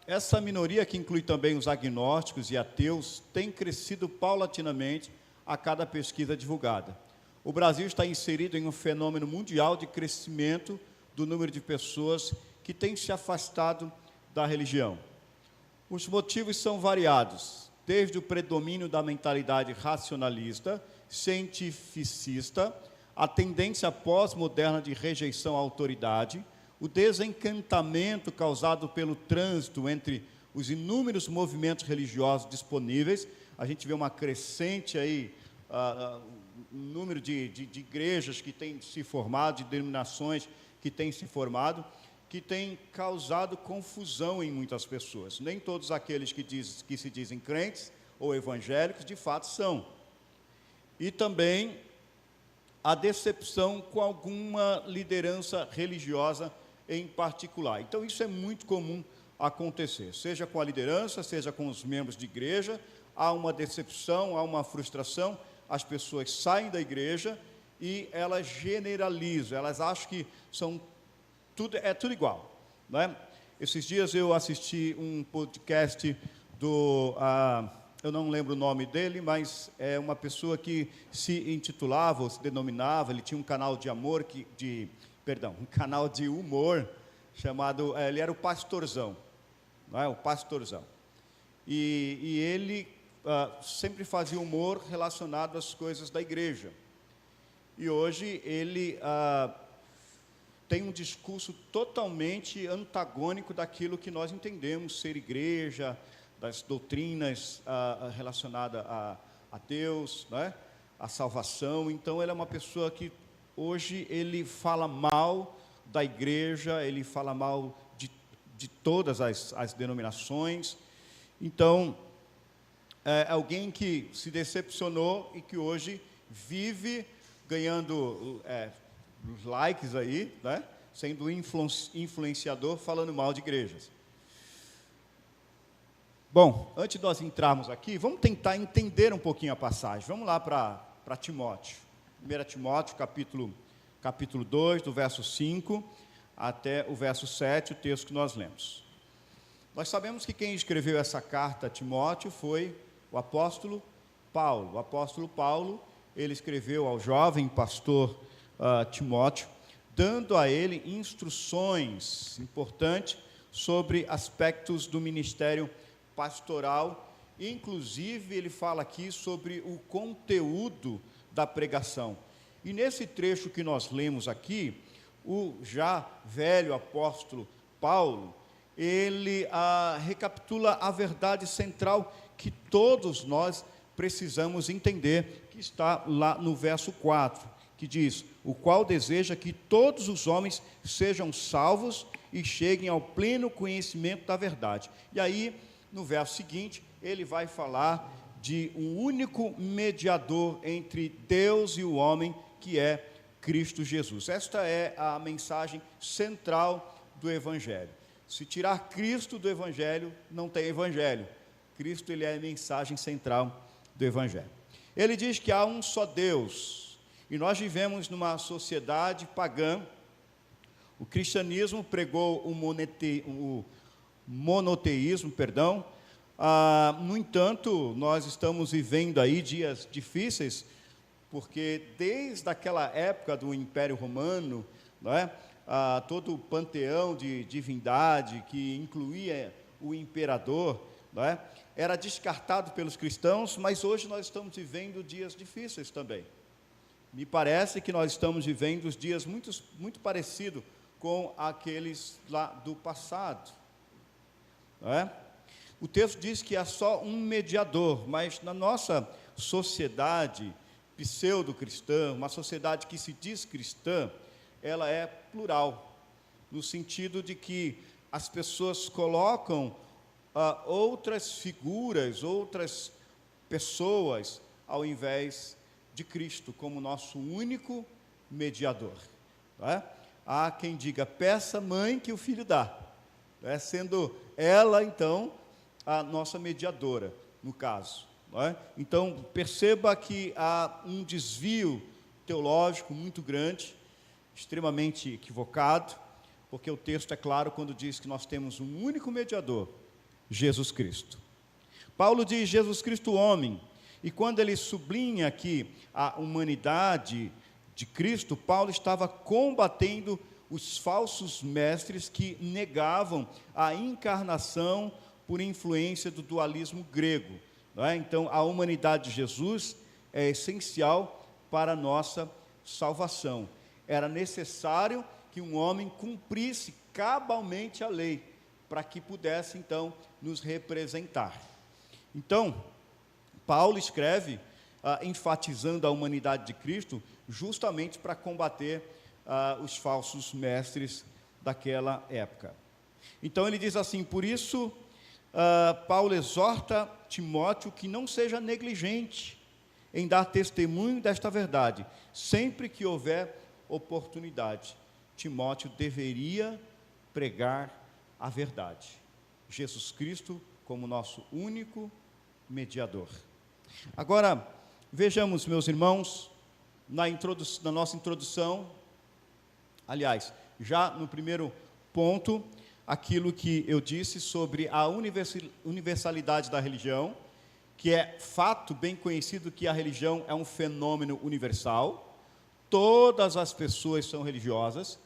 Essa minoria, que inclui também os agnósticos e ateus, tem crescido paulatinamente a cada pesquisa divulgada. O Brasil está inserido em um fenômeno mundial de crescimento do número de pessoas que têm se afastado da religião. Os motivos são variados, desde o predomínio da mentalidade racionalista, cientificista, a tendência pós-moderna de rejeição à autoridade, o desencantamento causado pelo trânsito entre os inúmeros movimentos religiosos disponíveis. A gente vê uma crescente aí, número de igrejas que têm se formado, de denominações que têm se formado, que tem causado confusão em muitas pessoas. Nem todos aqueles que se dizem crentes ou evangélicos, de fato, são. E também a decepção com alguma liderança religiosa em particular. Então, isso é muito comum acontecer, seja com a liderança, seja com os membros de igreja. Há uma decepção, há uma frustração, as pessoas saem da igreja e elas generalizam, elas acham que é tudo igual, não é? Esses dias eu assisti um podcast eu não lembro o nome dele, mas é uma pessoa que se intitulava, ou se denominava, ele tinha um canal de amor, um canal de humor, chamado, ele era o Pastorzão, não é? O Pastorzão. E ele sempre fazia humor relacionado às coisas da igreja. E hoje ele tem um discurso totalmente antagônico daquilo que nós entendemos ser igreja, das doutrinas relacionadas a Deus, né? A salvação. Então, ele é uma pessoa que hoje ele fala mal da igreja, ele fala mal de todas as denominações. Então, é alguém que se decepcionou e que hoje vive ganhando os likes aí, né? Sendo influenciador, falando mal de igrejas. Bom, antes de nós entrarmos aqui, vamos tentar entender um pouquinho a passagem. Vamos lá para Timóteo. 1 Timóteo, capítulo 2, do verso 5 até o verso 7, o texto que nós lemos. Nós sabemos que quem escreveu essa carta a Timóteo foi o apóstolo Paulo. O apóstolo Paulo, ele escreveu ao jovem pastor Timóteo, dando a ele instruções importantes sobre aspectos do ministério pastoral. Inclusive, ele fala aqui sobre o conteúdo da pregação. E nesse trecho que nós lemos aqui, o já velho apóstolo Paulo, ele recapitula a verdade central que todos nós precisamos entender, que está lá no verso 4, que diz: o qual deseja que todos os homens sejam salvos e cheguem ao pleno conhecimento da verdade. E aí, no verso seguinte, ele vai falar de um único mediador entre Deus e o homem, que é Cristo Jesus. Esta é a mensagem central do Evangelho. Se tirar Cristo do Evangelho, não tem Evangelho. Cristo, ele é a mensagem central do Evangelho. Ele diz que há um só Deus, e nós vivemos numa sociedade pagã. O cristianismo pregou o monoteísmo, no entanto, nós estamos vivendo aí dias difíceis, porque desde aquela época do Império Romano, não é? Todo o panteão de divindade que incluía o imperador, não é? Era descartado pelos cristãos, mas hoje nós estamos vivendo dias difíceis também. Me parece que nós estamos vivendo dias muito parecidos com aqueles lá do passado, não é? O texto diz que há só um mediador, mas na nossa sociedade pseudo-cristã, uma sociedade que se diz cristã, ela é plural, no sentido de que as pessoas colocam outras figuras, outras pessoas, ao invés de Cristo, como nosso único mediador. Não é? Há quem diga, peça mãe que o filho dá, não é? Sendo ela, então, a nossa mediadora, no caso. Não é? Então, perceba que há um desvio teológico muito grande, extremamente equivocado, porque o texto é claro quando diz que nós temos um único mediador, Jesus Cristo. Paulo diz Jesus Cristo homem, e quando ele sublinha aqui a humanidade de Cristo, Paulo estava combatendo os falsos mestres que negavam a encarnação por influência do dualismo grego. Não é? Então, a humanidade de Jesus é essencial para a nossa salvação. Era necessário que um homem cumprisse cabalmente a lei, para que pudesse, então, nos representar. Então, Paulo escreve, enfatizando a humanidade de Cristo, justamente para combater os falsos mestres daquela época. Então, ele diz assim, por isso, Paulo exorta Timóteo que não seja negligente em dar testemunho desta verdade, sempre que houver oportunidade. Timóteo deveria pregar a verdade. Jesus Cristo como nosso único mediador. Agora, vejamos, meus irmãos, na nossa introdução, aliás, já no primeiro ponto, aquilo que eu disse sobre a universalidade da religião, que é fato bem conhecido que a religião é um fenômeno universal. Todas as pessoas são religiosas,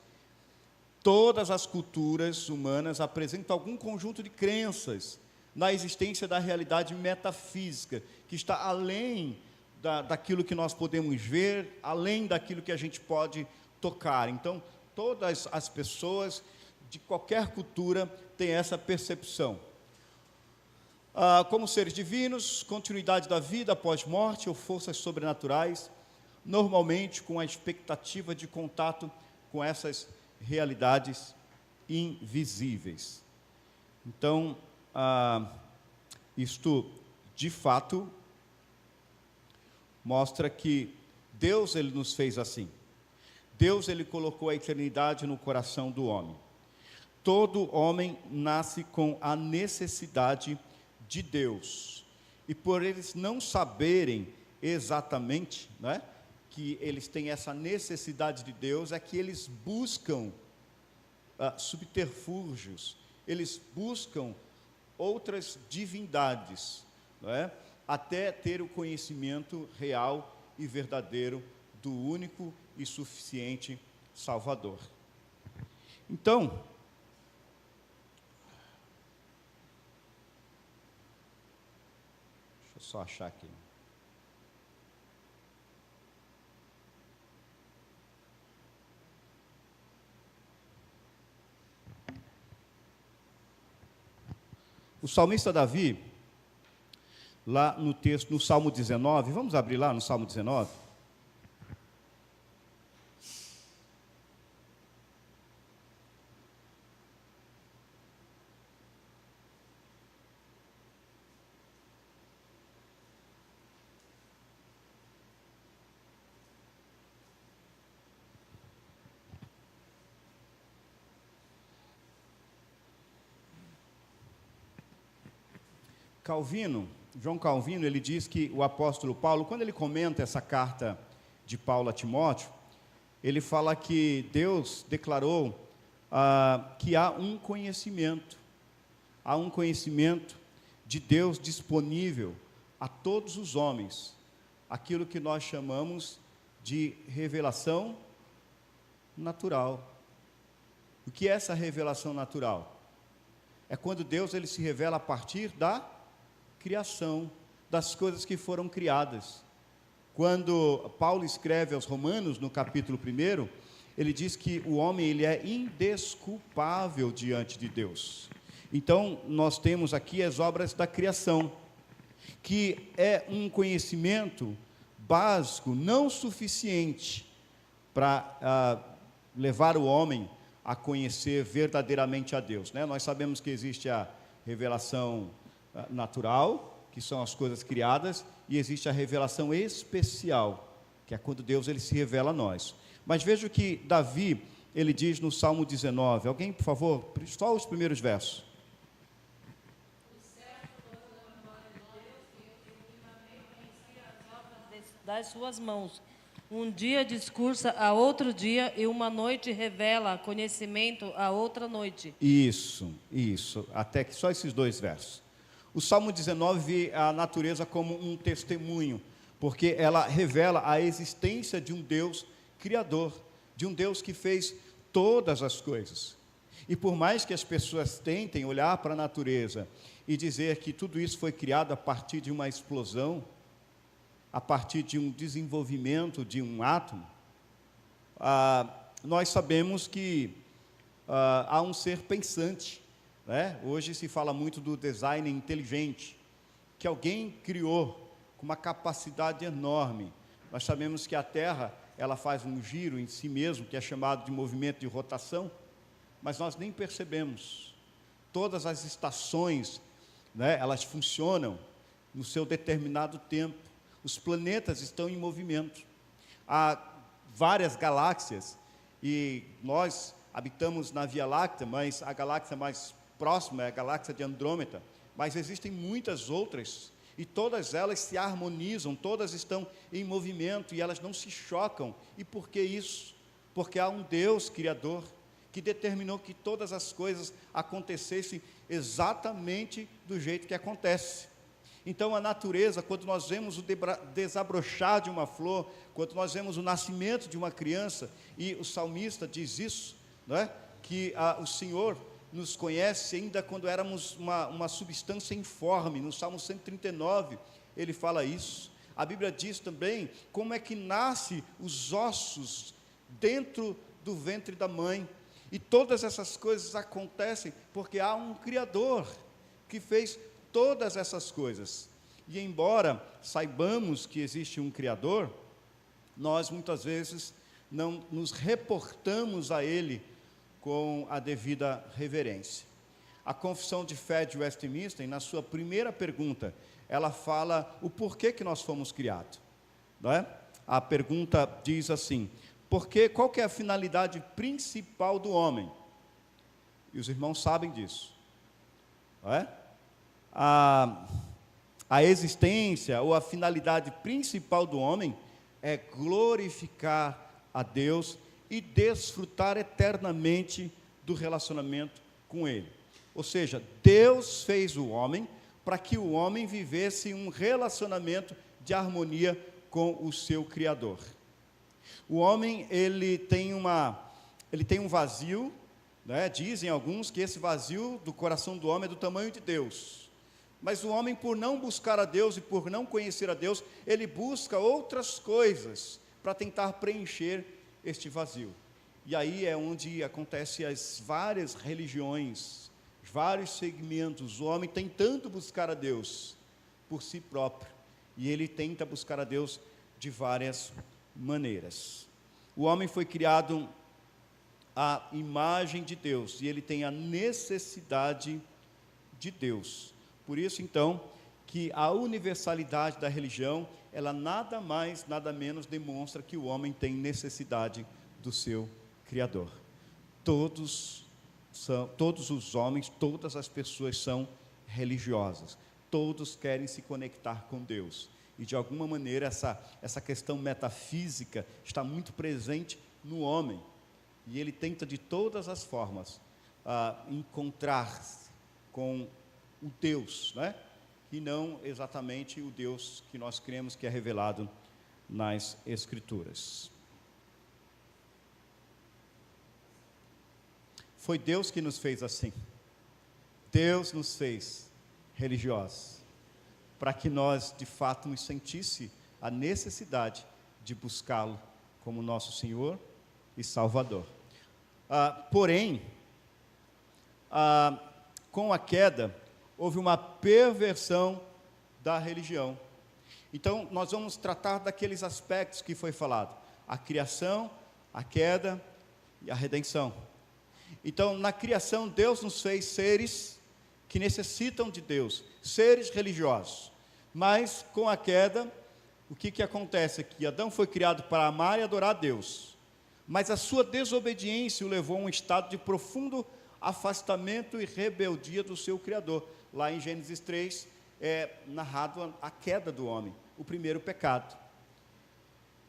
todas as culturas humanas apresentam algum conjunto de crenças na existência da realidade metafísica, que está além daquilo que nós podemos ver, além daquilo que a gente pode tocar. Então, todas as pessoas de qualquer cultura têm essa percepção. Como seres divinos, continuidade da vida após morte ou forças sobrenaturais, normalmente com a expectativa de contato com essas realidades invisíveis. Então, isto, de fato, mostra que Deus, ele nos fez assim. Deus, ele colocou a eternidade no coração do homem. Todo homem nasce com a necessidade de Deus. E por eles não saberem exatamente, né, que eles têm essa necessidade de Deus, é que eles buscam subterfúgios, eles buscam outras divindades, não é? Até ter o conhecimento real e verdadeiro do único e suficiente Salvador. Então, deixa eu só achar aqui. O salmista Davi, lá no texto, no Salmo 19, vamos abrir lá no Salmo 19? João Calvino, ele diz que o apóstolo Paulo, quando ele comenta essa carta de Paulo a Timóteo, ele fala que Deus declarou que há um conhecimento de Deus disponível a todos os homens, aquilo que nós chamamos de revelação natural. O que é essa revelação natural? É quando Deus ele se revela a partir da criação, das coisas que foram criadas. Quando Paulo escreve aos Romanos, no capítulo 1, ele diz que o homem ele é indesculpável diante de Deus. Então, nós temos aqui as obras da criação, que é um conhecimento básico, não suficiente para levar o homem a conhecer verdadeiramente a Deus, né? Nós sabemos que existe a revelação natural, que são as coisas criadas, e existe a revelação especial, que é quando Deus ele se revela a nós. Mas veja o que Davi, ele diz no Salmo 19. Alguém, por favor, só os primeiros versos. Das suas mãos. Um dia discursa a outro dia, e uma noite revela conhecimento a outra noite. Isso, até que só esses 2 versos. O Salmo 19 vê a natureza como um testemunho, porque ela revela a existência de um Deus criador, de um Deus que fez todas as coisas. E por mais que as pessoas tentem olhar para a natureza e dizer que tudo isso foi criado a partir de uma explosão, a partir de um desenvolvimento de um átomo, nós sabemos que há um ser pensante, né? Hoje se fala muito do design inteligente, que alguém criou com uma capacidade enorme. Nós sabemos que a Terra, ela faz um giro em si mesmo, que é chamado de movimento de rotação, mas nós nem percebemos. Todas as estações, né, elas funcionam no seu determinado tempo. Os planetas estão em movimento. Há várias galáxias e nós habitamos na Via Láctea, mas a galáxia mais próxima é a galáxia de Andrômeda. Mas existem muitas outras e todas elas se harmonizam, todas estão em movimento e elas não se chocam. E por que isso? Porque há um Deus criador que determinou que todas as coisas acontecessem exatamente do jeito que acontece. Então, a natureza, quando nós vemos o desabrochar de uma flor, quando nós vemos o nascimento de uma criança, e o salmista diz isso, não é? Que o Senhor nos conhece ainda quando éramos uma substância informe. No Salmo 139, ele fala isso. A Bíblia diz também como é que nasce os ossos dentro do ventre da mãe. E todas essas coisas acontecem porque há um Criador que fez todas essas coisas. E embora saibamos que existe um Criador, nós muitas vezes não nos reportamos a Ele com a devida reverência. A Confissão de Fé de Westminster, na sua primeira pergunta, ela fala o porquê que nós fomos criados, não é? A pergunta diz assim: qual que é a finalidade principal do homem? E os irmãos sabem disso, não é? A existência ou a finalidade principal do homem é glorificar a Deus e desfrutar eternamente do relacionamento com Ele. Ou seja, Deus fez o homem para que o homem vivesse um relacionamento de harmonia com o seu Criador. O homem, ele tem um vazio, né? Dizem alguns que esse vazio do coração do homem é do tamanho de Deus. Mas o homem, por não buscar a Deus e por não conhecer a Deus, ele busca outras coisas para tentar preencher este vazio. E aí é onde acontecem as várias religiões, vários segmentos. O homem tentando buscar a Deus por si próprio, e ele tenta buscar a Deus de várias maneiras. O homem foi criado à imagem de Deus, e ele tem a necessidade de Deus. Por isso, então, que a universalidade da religião, ela nada mais, nada menos demonstra que o homem tem necessidade do seu Criador. Todos os homens, todas as pessoas são religiosas. todos querem se conectar com Deus. E, de alguma maneira, essa questão metafísica está muito presente no homem. E ele tenta, de todas as formas, encontrar-se com o Deus, né? E não exatamente o Deus que nós cremos que é revelado nas Escrituras. Foi Deus que nos fez assim. Deus nos fez religiosos, para que nós, de fato, nos sentisse a necessidade de buscá-lo como nosso Senhor e Salvador. Porém, com a queda, houve uma perversão da religião. Então, nós vamos tratar daqueles aspectos que foi falado: a criação, a queda e a redenção. Então, na criação, Deus nos fez seres que necessitam de Deus, seres religiosos. Mas, com a queda, o que acontece aqui? Adão foi criado para amar e adorar a Deus, mas a sua desobediência o levou a um estado de profundo afastamento e rebeldia do seu Criador. Lá em Gênesis 3, é narrado a queda do homem, o primeiro pecado.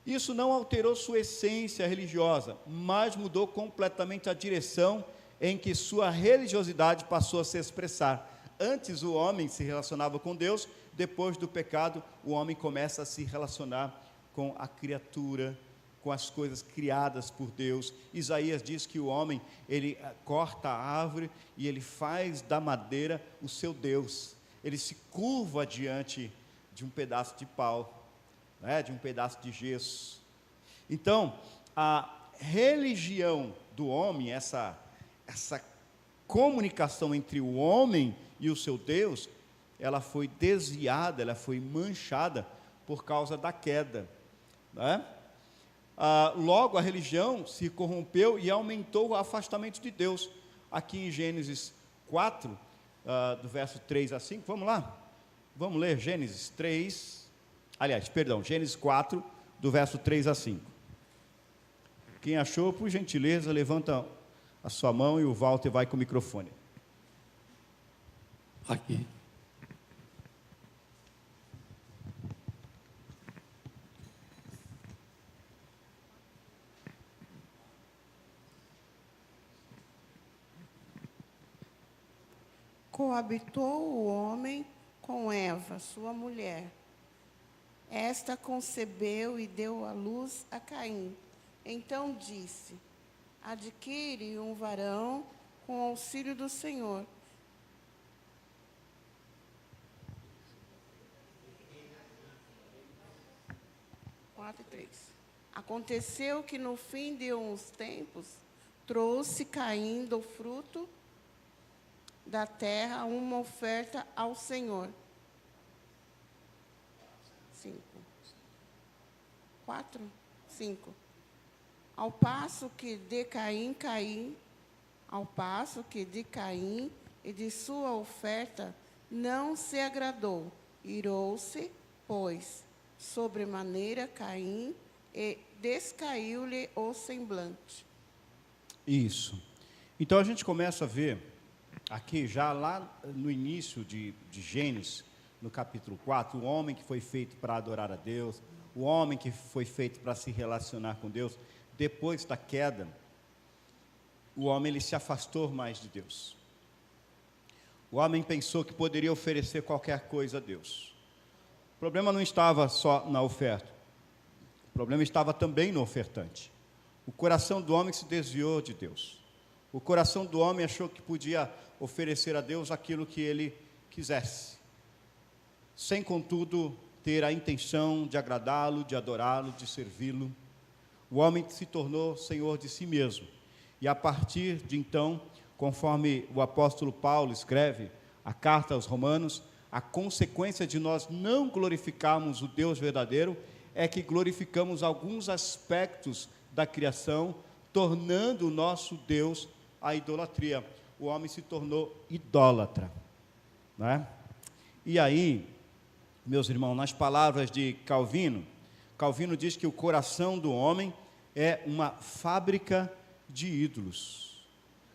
Isso não alterou sua essência religiosa, mas mudou completamente a direção em que sua religiosidade passou a se expressar. Antes o homem se relacionava com Deus, depois do pecado o homem começa a se relacionar com a criatura, com as coisas criadas por Deus. Isaías diz que o homem, ele corta a árvore e ele faz da madeira o seu Deus. Ele se curva diante de um pedaço de pau, né, de um pedaço de gesso. Então, a religião do homem, essa comunicação entre o homem e o seu Deus, ela foi desviada, ela foi manchada por causa da queda, né? Logo, a religião se corrompeu e aumentou o afastamento de Deus. Aqui em Gênesis 4, do verso 3 a 5, vamos lá? Vamos ler Gênesis 4, do verso 3 a 5. Quem achou, por gentileza, levanta a sua mão e o Walter vai com o microfone. Aqui. Coabitou o homem com Eva, sua mulher. Esta concebeu e deu à luz a Caim. Então disse: adquire um varão com auxílio do Senhor. Aconteceu que no fim de uns tempos trouxe Caim do fruto da terra uma oferta ao Senhor. 5. Ao passo que de Caim e de sua oferta não se agradou, irou-se, pois, sobremaneira Caim, e descaiu-lhe o semblante. Isso. Então a gente começa a ver aqui, já lá no início de Gênesis, no capítulo 4, o homem que foi feito para adorar a Deus, o homem que foi feito para se relacionar com Deus. Depois da queda, o homem ele se afastou mais de Deus. O homem pensou que poderia oferecer qualquer coisa a Deus. O problema não estava só na oferta, o problema estava também no ofertante. O coração do homem se desviou de Deus. O coração do homem achou que podia oferecer a Deus aquilo que ele quisesse, sem, contudo, ter a intenção de agradá-lo, de adorá-lo, de servi-lo. O homem se tornou senhor de si mesmo. E a partir de então, conforme o apóstolo Paulo escreve a carta aos Romanos, a consequência de nós não glorificarmos o Deus verdadeiro é que glorificamos alguns aspectos da criação, tornando o nosso Deus a idolatria. O homem se tornou idólatra, né? E aí, meus irmãos, nas palavras de Calvino diz que o coração do homem é uma fábrica de ídolos.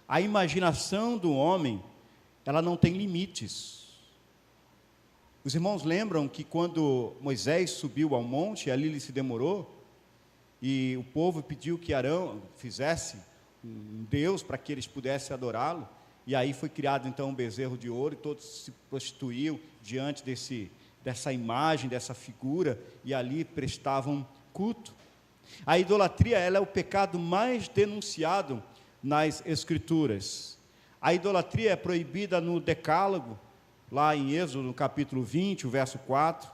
A imaginação do homem, ela não tem limites. Os irmãos lembram que quando Moisés subiu ao monte, ali ele se demorou, e o povo pediu que Arão fizesse um Deus para que eles pudessem adorá-lo, e aí foi criado então um bezerro de ouro, e todos se prostituíam diante dessa imagem, dessa figura, e ali prestavam culto. A idolatria, ela é o pecado mais denunciado nas Escrituras. A idolatria é proibida no Decálogo, lá em Êxodo, no capítulo 20, o verso 4,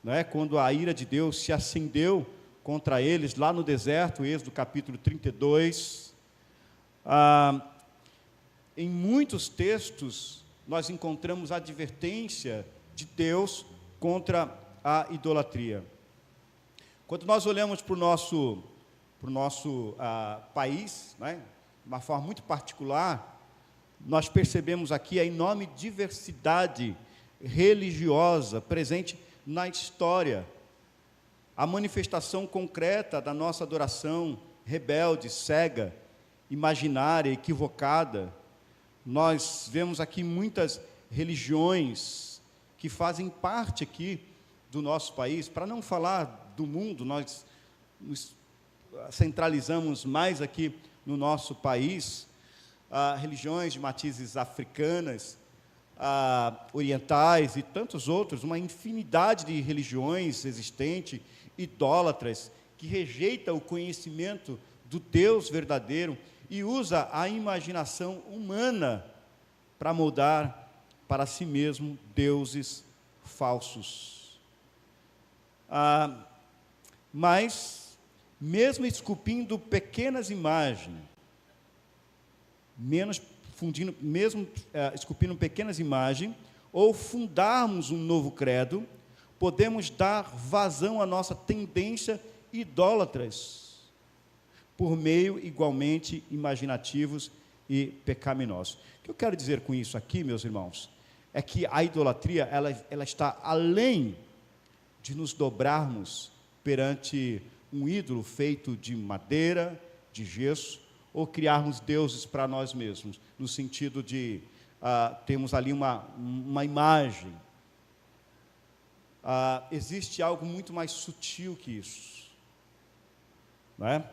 né, quando a ira de Deus se acendeu contra eles, lá no deserto, Êxodo capítulo 32. Em muitos textos, nós encontramos a advertência de Deus contra a idolatria. Quando nós olhamos para o nosso país, né, de uma forma muito particular, nós percebemos aqui a enorme diversidade religiosa presente na história, a manifestação concreta da nossa adoração rebelde, cega, imaginária, equivocada. Nós vemos aqui muitas religiões que fazem parte aqui do nosso país. Para não falar do mundo, nós nos centralizamos mais aqui no nosso país. Religiões de matizes africanas, orientais e tantos outros, uma infinidade de religiões existentes, idólatras, que rejeita o conhecimento do Deus verdadeiro e usa a imaginação humana para moldar para si mesmo deuses falsos. Mas, mesmo esculpindo pequenas imagens, esculpindo pequenas imagens, ou fundarmos um novo credo, podemos dar vazão à nossa tendência idólatras, por meio igualmente imaginativos e pecaminosos. O que eu quero dizer com isso aqui, meus irmãos, é que a idolatria, ela está além de nos dobrarmos perante um ídolo feito de madeira, de gesso, ou criarmos deuses para nós mesmos, no sentido de termos ali uma imagem. Existe algo muito mais sutil que isso, não é?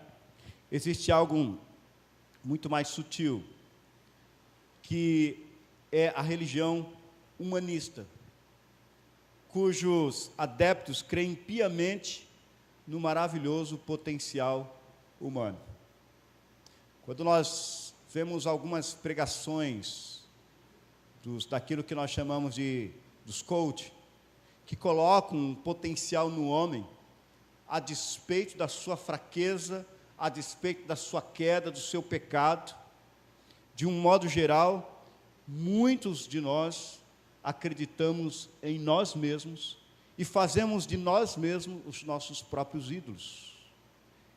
Existe algo muito mais sutil, que é a religião humanista, cujos adeptos creem piamente no maravilhoso potencial humano. Quando nós vemos algumas pregações daquilo que nós chamamos dos coach, que colocam um potencial no homem, a despeito da sua fraqueza, a despeito da sua queda, do seu pecado, de um modo geral, muitos de nós acreditamos em nós mesmos e fazemos de nós mesmos os nossos próprios ídolos.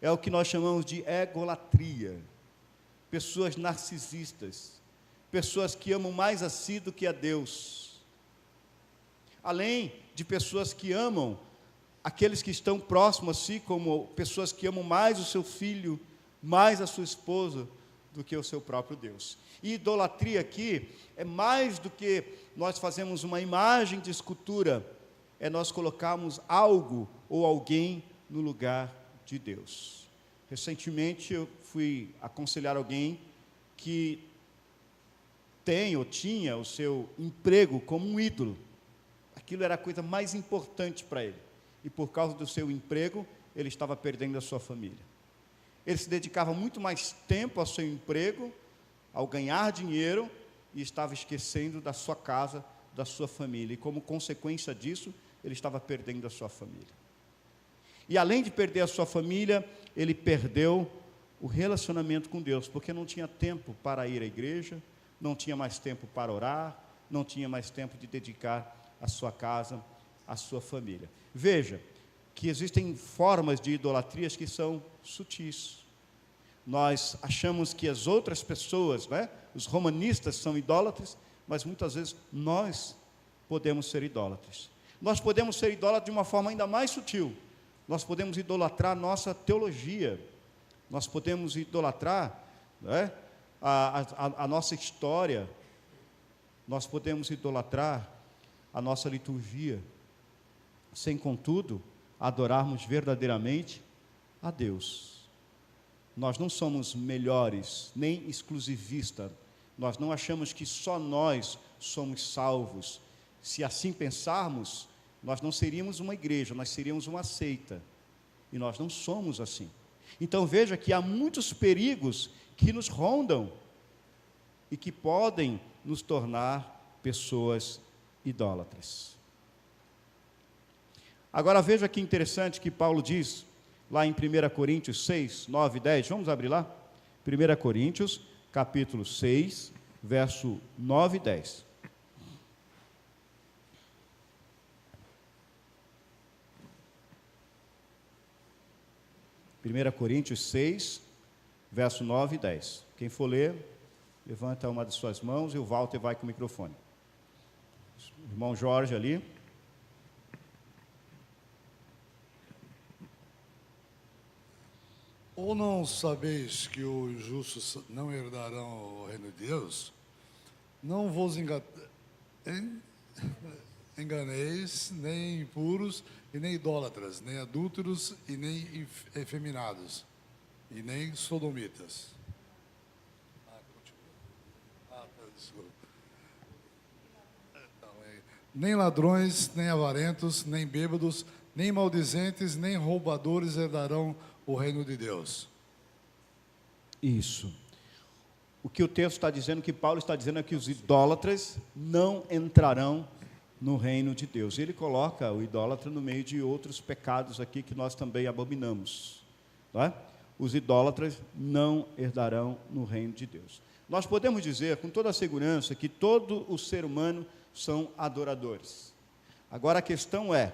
É o que nós chamamos de egolatria. Pessoas narcisistas, pessoas que amam mais a si do que a Deus, além de pessoas que amam aqueles que estão próximos a si, como pessoas que amam mais o seu filho, mais a sua esposa, do que o seu próprio Deus. E idolatria aqui é mais do que nós fazemos uma imagem de escultura, é nós colocarmos algo ou alguém no lugar de Deus. Recentemente eu fui aconselhar alguém que tem ou tinha o seu emprego como um ídolo. Aquilo era a coisa mais importante para ele. E por causa do seu emprego, ele estava perdendo a sua família. Ele se dedicava muito mais tempo ao seu emprego, ao ganhar dinheiro, e estava esquecendo da sua casa, da sua família. E como consequência disso, ele estava perdendo a sua família. E além de perder a sua família, ele perdeu o relacionamento com Deus, porque não tinha tempo para ir à igreja, não tinha mais tempo para orar, não tinha mais tempo de dedicar a sua casa, a sua família. Veja que existem formas de idolatrias que são sutis. Nós achamos que as outras pessoas, né, os romanistas são idólatras, mas muitas vezes nós podemos ser idólatras. Nós podemos ser idólatras de uma forma ainda mais sutil. Nós podemos idolatrar nossa teologia, nós podemos idolatrar, né, a nossa história, nós podemos idolatrar a nossa liturgia, sem, contudo, adorarmos verdadeiramente a Deus. Nós não somos melhores, nem exclusivistas. Nós não achamos que só nós somos salvos. Se assim pensarmos, nós não seríamos uma igreja, nós seríamos uma seita. E nós não somos assim. Então veja que há muitos perigos que nos rondam e que podem nos tornar pessoas idólatras. Agora veja que interessante que Paulo diz, lá em 1 Coríntios 6, 9 e 10, vamos abrir lá? 1 Coríntios, capítulo 6, verso 9 e 10. Primeira Coríntios 6, verso 9 e 10. Quem for ler, levanta uma de suas mãos e o Walter vai com o microfone. O irmão Jorge ali. Ou não sabeis que os justos não herdarão o reino de Deus? Não vos enganeis, nem impuros, e nem idólatras, nem adúlteros, e nem efeminados, e nem sodomitas. Desculpa. Nem ladrões, nem avarentos, nem bêbados, nem maldizentes, nem roubadores herdarão o reino de Deus. Isso. O que o texto está dizendo, que Paulo está dizendo, é que os idólatras não entrarão no reino de Deus. Ele coloca o idólatra no meio de outros pecados aqui que nós também abominamos. Não é? Os idólatras não herdarão no reino de Deus. Nós podemos dizer com toda a segurança que todo o ser humano são adoradores. Agora a questão é,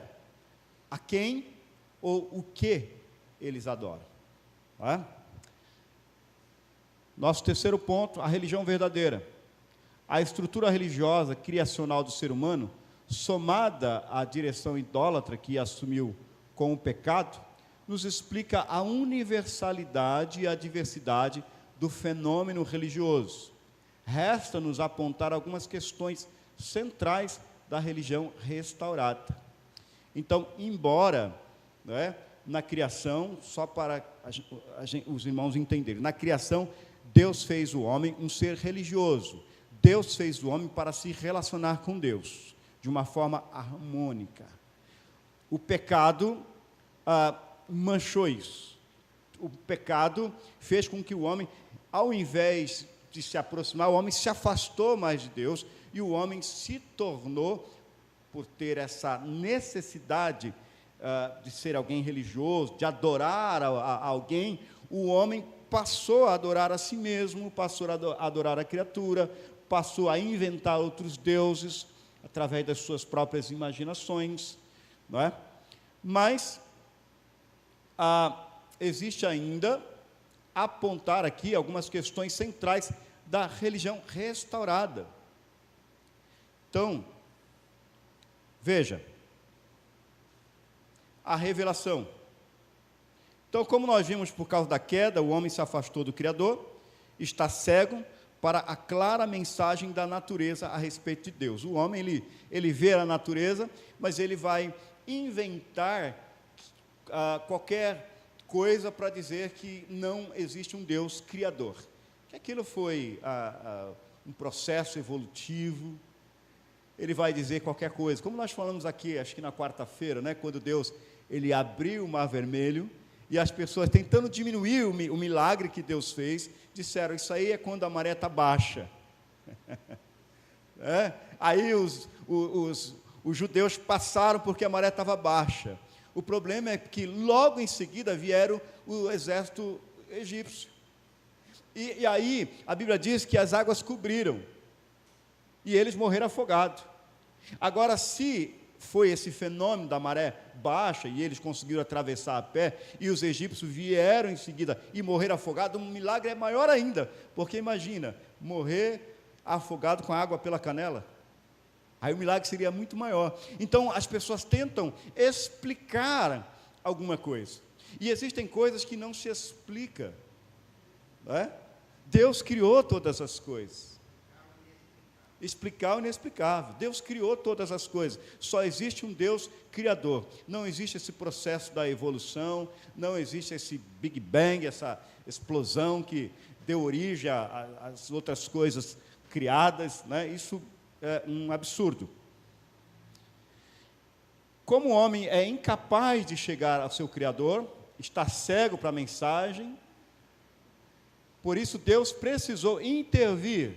a quem ou o que eles adoram? Não é? Nosso terceiro ponto, a religião verdadeira. A estrutura religiosa criacional do ser humano, somada à direção idólatra que assumiu com o pecado, nos explica a universalidade e a diversidade do fenômeno religioso. Resta-nos apontar algumas questões centrais da religião restaurada. Então, embora, não é, na criação, só para os irmãos entenderem, na criação, Deus fez o homem um ser religioso. Deus fez o homem para se relacionar com Deus, de uma forma harmônica. O pecado manchou isso. O pecado fez com que o homem, ao invés de se aproximar, o homem se afastou mais de Deus, e o homem se tornou, por ter essa necessidade de ser alguém religioso, de adorar a alguém, o homem passou a adorar a si mesmo, passou a adorar a criatura, passou a inventar outros deuses, através das suas próprias imaginações, não é? Mas existe ainda apontar aqui algumas questões centrais da religião restaurada. Então, veja, a revelação. Então, como nós vimos, por causa da queda, o homem se afastou do Criador, está cego para a clara mensagem da natureza a respeito de Deus. O homem, ele vê a natureza, mas ele vai inventar qualquer coisa para dizer que não existe um Deus criador. Que aquilo foi um processo evolutivo. Ele vai dizer qualquer coisa. Como nós falamos aqui, acho que na quarta-feira, né, quando Deus ele abriu o Mar Vermelho, e as pessoas, tentando diminuir o milagre que Deus fez, disseram, isso aí é quando a maré está baixa. Aí os judeus passaram porque a maré estava baixa. O problema é que logo em seguida vieram o exército egípcio. E aí a Bíblia diz que as águas cobriram, e eles morreram afogados. Agora, se foi esse fenômeno da maré baixa, e eles conseguiram atravessar a pé, e os egípcios vieram em seguida e morreram afogados, um milagre é maior ainda, porque imagina, morrer afogado com água pela canela, aí o milagre seria muito maior. Então, as pessoas tentam explicar alguma coisa, e existem coisas que não se explicam, não é? Deus criou todas as coisas. explicar o inexplicável. Deus criou todas as coisas. Só existe um Deus criador. Não existe esse processo da evolução, não existe esse Big Bang, essa explosão que deu origem às outras coisas criadas, né? Isso é um absurdo. Como o homem é incapaz de chegar ao seu Criador, está cego para a mensagem, por isso Deus precisou intervir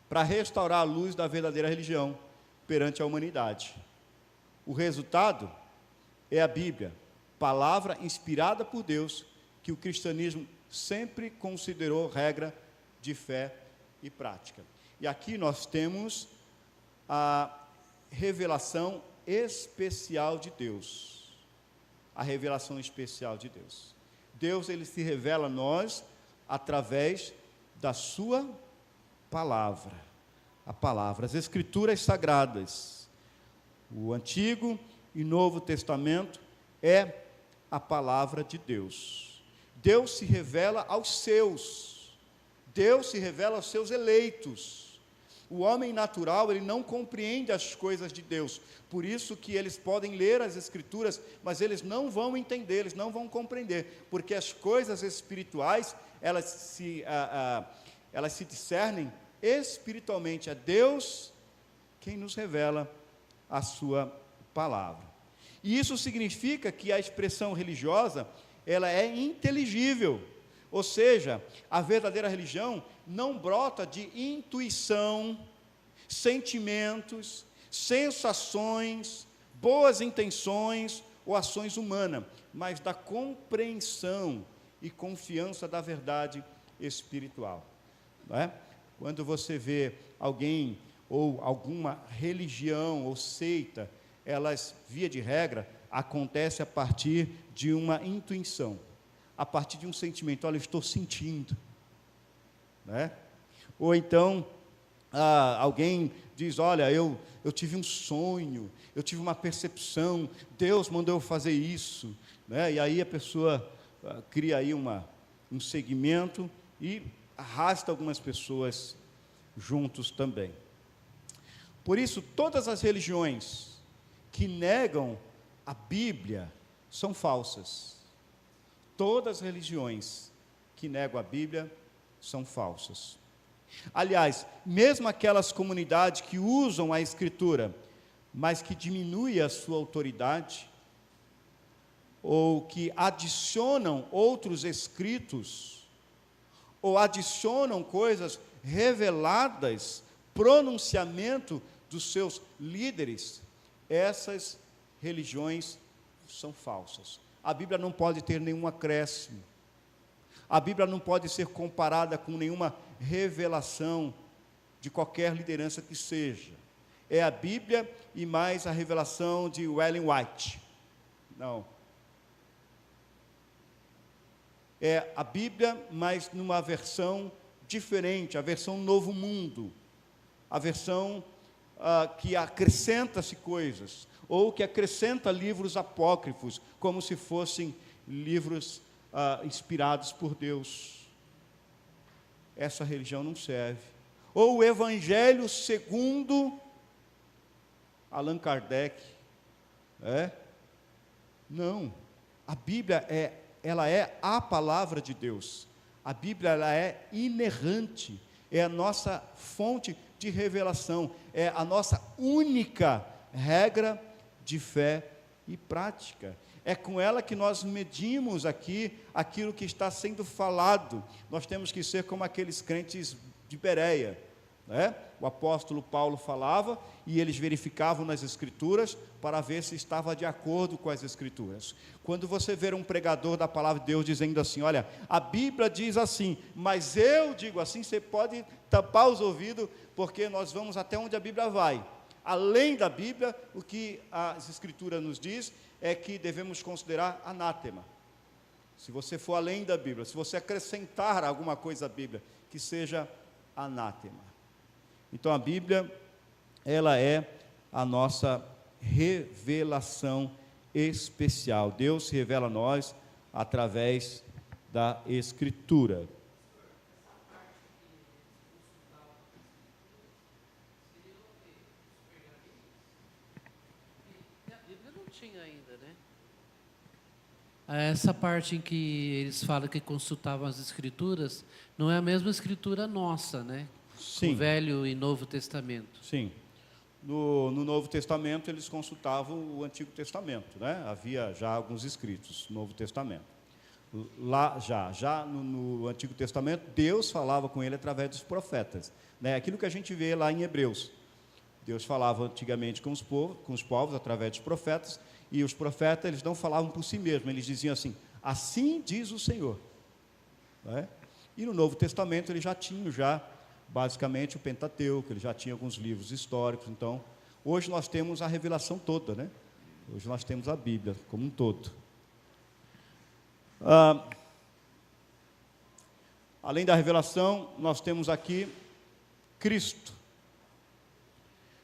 para restaurar a luz da verdadeira religião perante a humanidade. O resultado é a Bíblia, palavra inspirada por Deus, que o cristianismo sempre considerou regra de fé e prática. E aqui nós temos a revelação especial de Deus. A revelação especial de Deus. Deus, ele se revela a nós através da sua palavra. A palavra, as escrituras sagradas. O Antigo e Novo Testamento é a palavra de Deus. Deus se revela aos seus. Deus se revela aos seus eleitos. O homem natural, ele não compreende as coisas de Deus. Por isso que eles podem ler as Escrituras, mas eles não vão entender, eles não vão compreender. Porque as coisas espirituais, elas se discernem espiritualmente. É Deus quem nos revela a sua palavra. E isso significa que a expressão religiosa, ela é inteligível. Ou seja, a verdadeira religião não brota de intuição, sentimentos, sensações, boas intenções ou ações humanas, mas da compreensão e confiança da verdade espiritual. Não é? Quando você vê alguém ou alguma religião ou seita, elas, via de regra, acontece a partir de uma intuição, a partir de um sentimento. Olha, eu estou sentindo, né? Ou então alguém diz, olha, eu tive um sonho, eu tive uma percepção, Deus mandou eu fazer isso, né? E aí a pessoa cria aí um segmento e arrasta algumas pessoas juntos também. Por isso, todas as religiões que negam a Bíblia são falsas. Todas as religiões que negam a Bíblia são falsas. Aliás, mesmo aquelas comunidades que usam a Escritura, mas que diminuem a sua autoridade, ou que adicionam outros escritos, ou adicionam coisas reveladas, pronunciamento dos seus líderes, essas religiões são falsas. A Bíblia não pode ter nenhum acréscimo. A Bíblia não pode ser comparada com nenhuma revelação de qualquer liderança que seja. É a Bíblia e mais a revelação de Ellen White. Não. É a Bíblia, mas numa versão diferente, a versão Novo Mundo, a versão que acrescenta-se coisas, ou que acrescenta livros apócrifos, como se fossem livros inspirados por Deus. Essa religião não serve. Ou o Evangelho segundo Allan Kardec. Não. A Bíblia ela é a palavra de Deus. A Bíblia ela é inerrante, é a nossa fonte de revelação, é a nossa única regra de fé e prática. É com ela que nós medimos aqui aquilo que está sendo falado. Nós temos que ser como aqueles crentes de Bereia, né? O apóstolo Paulo falava e eles verificavam nas Escrituras para ver se estava de acordo com as Escrituras. Quando você ver um pregador da palavra de Deus dizendo assim, olha, a Bíblia diz assim, mas eu digo assim, você pode tampar os ouvidos, porque nós vamos até onde a Bíblia vai. Além da Bíblia, o que as Escrituras nos diz é que devemos considerar anátema. Se você for além da Bíblia, se você acrescentar alguma coisa à Bíblia, que seja anátema. Então a Bíblia, ela é a nossa revelação especial. Deus se revela a nós através da Escritura. tinha ainda, né? Essa parte em que eles falam que consultavam as escrituras, não é a mesma escritura nossa, né? Sim. O Velho e Novo Testamento. Sim. No Novo Testamento, eles consultavam o Antigo Testamento, né? Havia já alguns escritos no Novo Testamento. Lá, já no Antigo Testamento, Deus falava com ele através dos profetas, né? Aquilo que a gente vê lá em Hebreus. Deus falava antigamente com os povos através dos profetas, e os profetas, eles não falavam por si mesmos, eles diziam assim diz o Senhor, né? E no Novo Testamento eles já tinham basicamente o Pentateuco, eles já tinham alguns livros históricos. Então, hoje nós temos a revelação toda, né? Hoje nós temos a Bíblia como um todo. Além da revelação, nós temos aqui Cristo.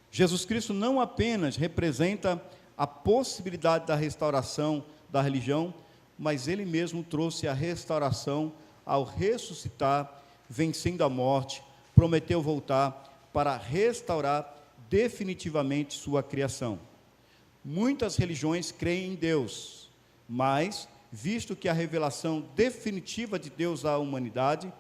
Jesus Cristo não apenas representa a possibilidade da restauração da religião, mas Ele mesmo trouxe a restauração ao ressuscitar, vencendo a morte, prometeu voltar para restaurar definitivamente sua criação. Muitas religiões creem em Deus, mas, visto que a revelação definitiva de Deus à humanidade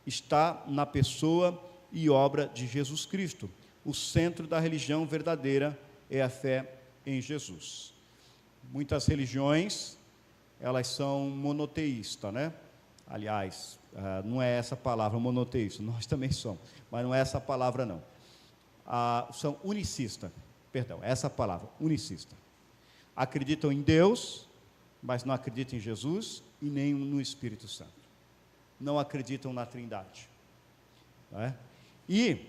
está na pessoa e obra de Jesus Cristo, o centro da religião verdadeira é a fé em Jesus. Muitas religiões, elas são monoteístas, né? Aliás, não é essa palavra, monoteísta, nós também somos, mas não é essa palavra, não. São unicistas, essa palavra, unicista. Acreditam em Deus, mas não acreditam em Jesus e nem no Espírito Santo. Não acreditam na Trindade. Não é? E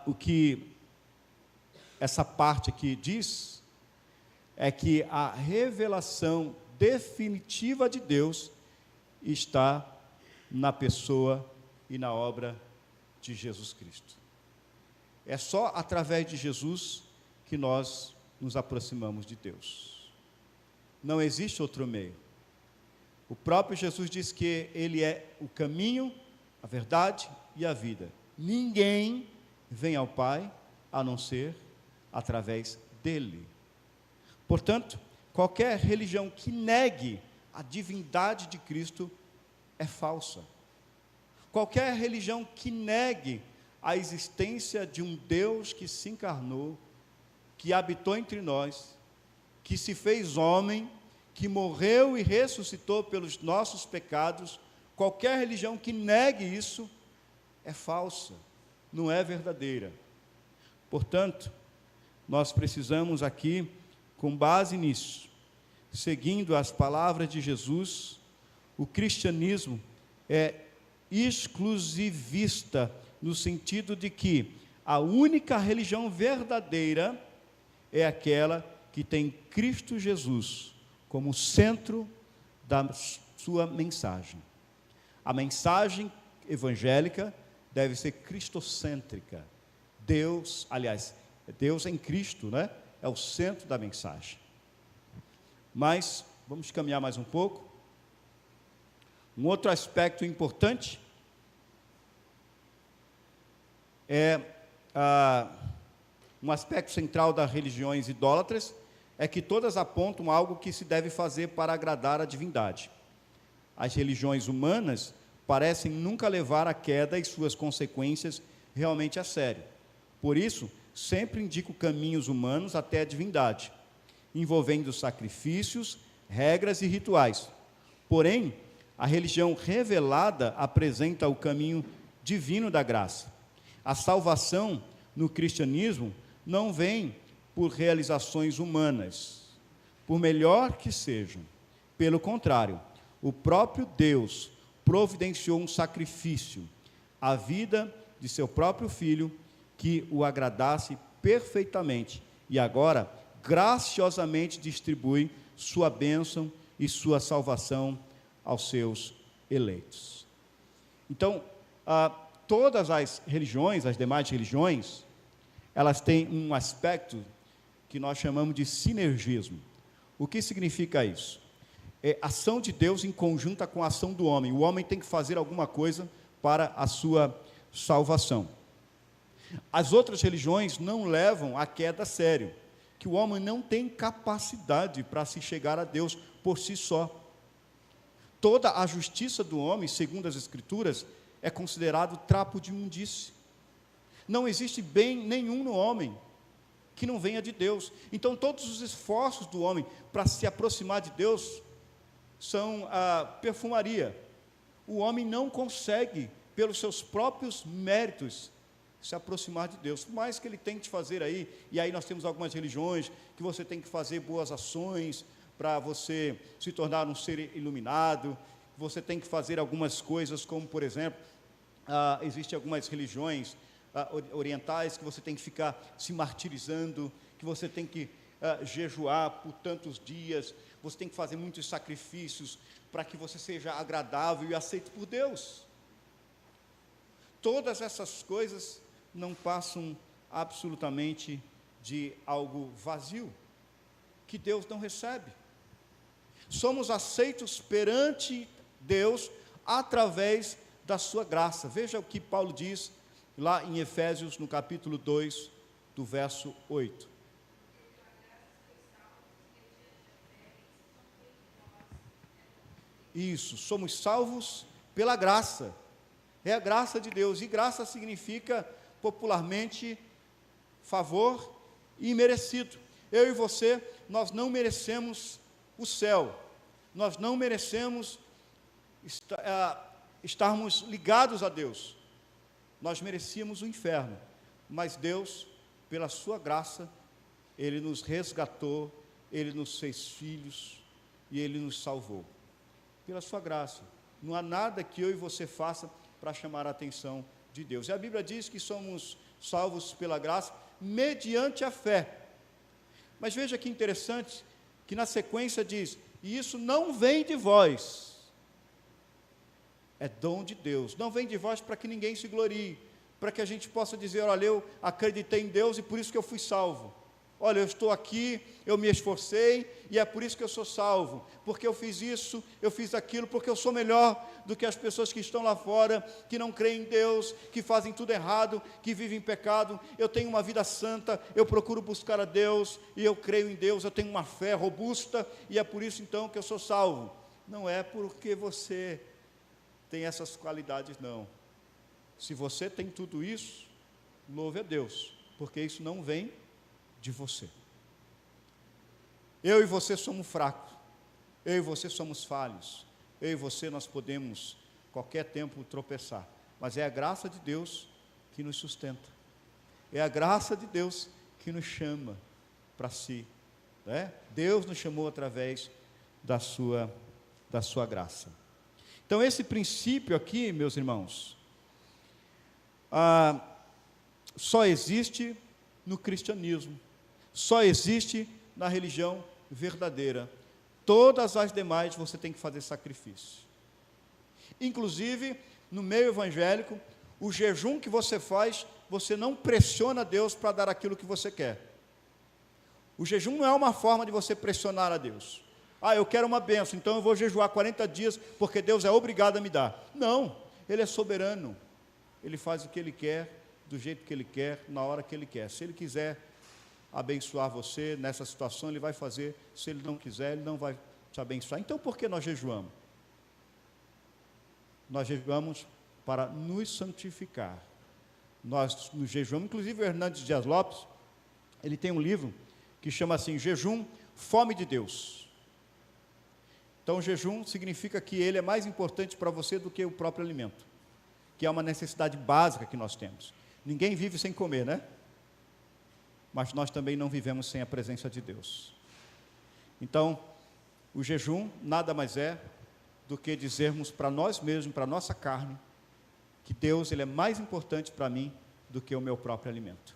o que essa parte aqui diz é que a revelação definitiva de Deus está na pessoa e na obra de Jesus Cristo. É só através de Jesus que nós nos aproximamos de Deus. Não existe outro meio. O próprio Jesus diz que Ele é o caminho, a verdade e a vida. Ninguém vem ao Pai a não ser através dele. Portanto, qualquer religião que negue a divindade de Cristo é falsa. Qualquer religião que negue a existência de um Deus que se encarnou, que habitou entre nós, que se fez homem, que morreu e ressuscitou pelos nossos pecados, qualquer religião que negue isso é falsa, não é verdadeira. Portanto, nós precisamos aqui, com base nisso, seguindo as palavras de Jesus, o cristianismo é exclusivista, no sentido de que a única religião verdadeira é aquela que tem Cristo Jesus como centro da sua mensagem. A mensagem evangélica deve ser cristocêntrica. Deus em Cristo, né? É o centro da mensagem. Mas, vamos caminhar mais um pouco. Um outro aspecto importante é um aspecto central das religiões idólatras, é que todas apontam algo que se deve fazer para agradar a divindade. As religiões humanas parecem nunca levar a queda e suas consequências realmente a sério. Por isso, sempre indicam caminhos humanos até a divindade, envolvendo sacrifícios, regras e rituais. Porém, a religião revelada apresenta o caminho divino da graça. A salvação no cristianismo não vem por realizações humanas, por melhor que sejam. Pelo contrário, o próprio Deus providenciou um sacrifício, a vida de seu próprio Filho, que o agradasse perfeitamente, e agora graciosamente distribui sua bênção e sua salvação aos seus eleitos. Então, todas as religiões, as demais religiões, elas têm um aspecto que nós chamamos de sinergismo. O que significa isso? É ação de Deus em conjunta com a ação do homem. O homem tem que fazer alguma coisa para a sua salvação. As outras religiões não levam a queda a sério, que o homem não tem capacidade para se chegar a Deus por si só. Toda a justiça do homem, segundo as Escrituras, é considerado trapo de imundície. Não existe bem nenhum no homem que não venha de Deus. Então, todos os esforços do homem para se aproximar de Deus são a perfumaria. O homem não consegue, pelos seus próprios méritos, se aproximar de Deus. Por mais que ele tente fazer aí, e aí nós temos algumas religiões que você tem que fazer boas ações para você se tornar um ser iluminado, você tem que fazer algumas coisas, como, por exemplo, existem algumas religiões orientais que você tem que ficar se martirizando, que você tem que jejuar por tantos dias, você tem que fazer muitos sacrifícios para que você seja agradável e aceito por Deus. Todas essas coisas não passam absolutamente de algo vazio, que Deus não recebe. Somos aceitos perante Deus através da sua graça. Veja o que Paulo diz lá em Efésios, no capítulo 2, do verso 8. Isso, somos salvos pela graça. É a graça de Deus, e graça significa popularmente favor imerecido. Eu e você, nós não merecemos o céu, nós não merecemos estarmos ligados a Deus, nós merecíamos o inferno, mas Deus, pela sua graça, Ele nos resgatou, Ele nos fez filhos, e Ele nos salvou, pela sua graça. Não há nada que eu e você faça para chamar a atenção de Deus. E a Bíblia diz que somos salvos pela graça, mediante a fé. Mas veja que interessante, que na sequência diz, e isso não vem de vós, é dom de Deus, não vem de vós para que ninguém se glorie, para que a gente possa dizer, olha, eu acreditei em Deus e por isso que eu fui salvo. Olha, eu estou aqui, eu me esforcei e é por isso que eu sou salvo, porque eu fiz isso, eu fiz aquilo, porque eu sou melhor do que as pessoas que estão lá fora, que não creem em Deus, que fazem tudo errado, que vivem em pecado. Eu tenho uma vida santa, eu procuro buscar a Deus e eu creio em Deus, eu tenho uma fé robusta e é por isso então que eu sou salvo. Não é porque você tem essas qualidades, não. Se você tem tudo isso, louve a Deus, porque isso não vem de você. Eu e você somos fracos, eu e você somos falhos, eu e você nós podemos, qualquer tempo, tropeçar, mas é a graça de Deus que nos sustenta, é a graça de Deus que nos chama para si, né? Deus nos chamou através da sua graça. Então esse princípio aqui, meus irmãos, só existe no cristianismo, só existe na religião verdadeira. Todas as demais você tem que fazer sacrifício. Inclusive, no meio evangélico, o jejum que você faz, você não pressiona Deus para dar aquilo que você quer. O jejum não é uma forma de você pressionar a Deus. Eu quero uma bênção, então eu vou jejuar 40 dias, porque Deus é obrigado a me dar. Não, Ele é soberano. Ele faz o que Ele quer, do jeito que Ele quer, na hora que Ele quer. Se Ele quiser abençoar você nessa situação, Ele vai fazer. Se Ele não quiser, Ele não vai te abençoar. Então, por que nós jejuamos? Nós jejuamos para nos santificar. Nós nos jejuamos, inclusive o Hernandes Dias Lopes, ele tem um livro que chama assim, Jejum, Fome de Deus. Então, o jejum significa que ele é mais importante para você do que o próprio alimento, que é uma necessidade básica que nós temos. Ninguém vive sem comer, né? Mas nós também não vivemos sem a presença de Deus. Então, o jejum nada mais é do que dizermos para nós mesmos, para a nossa carne, que Deus ele é mais importante para mim do que o meu próprio alimento.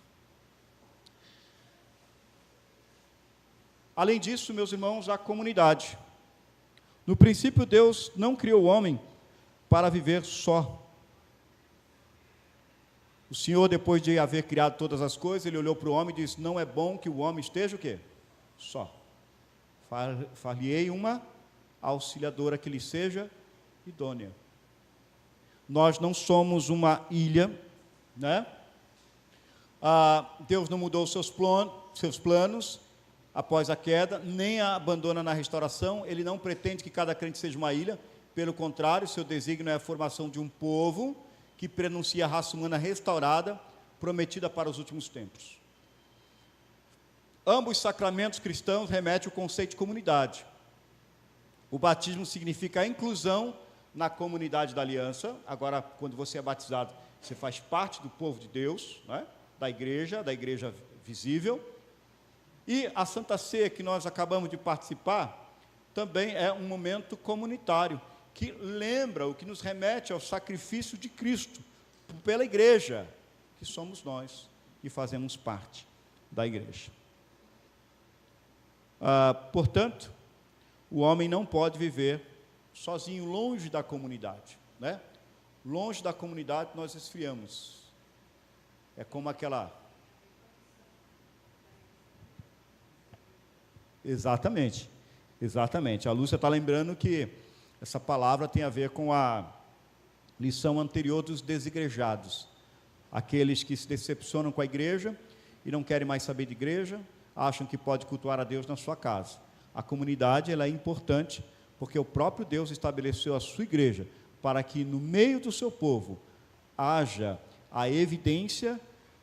Além disso, meus irmãos, a comunidade. No princípio, Deus não criou o homem para viver só. O Senhor, depois de haver criado todas as coisas, Ele olhou para o homem e disse, não é bom que o homem esteja o quê? Só. Far-lhe-ei uma auxiliadora que lhe seja idônea. Nós não somos uma ilha, né? Deus não mudou seus planos, após a queda, nem a abandona na restauração. Ele não pretende que cada crente seja uma ilha, pelo contrário, seu desígnio é a formação de um povo que prenuncia a raça humana restaurada, prometida para os últimos tempos. Ambos sacramentos cristãos remetem ao conceito de comunidade. O batismo significa a inclusão na comunidade da aliança. Agora, quando você é batizado, você faz parte do povo de Deus, né? da igreja visível. E a Santa Ceia, que nós acabamos de participar, também é um momento comunitário, que lembra, o que nos remete ao sacrifício de Cristo, pela igreja, que somos nós, que fazemos parte da igreja. Portanto, o homem não pode viver sozinho, longe da comunidade, né? Longe da comunidade nós esfriamos. É como aquela... Exatamente. A Lúcia está lembrando que essa palavra tem a ver com a lição anterior dos desigrejados. Aqueles que se decepcionam com a igreja e não querem mais saber de igreja, acham que pode cultuar a Deus na sua casa. A comunidade, ela é importante, porque o próprio Deus estabeleceu a sua igreja para que no meio do seu povo haja a evidência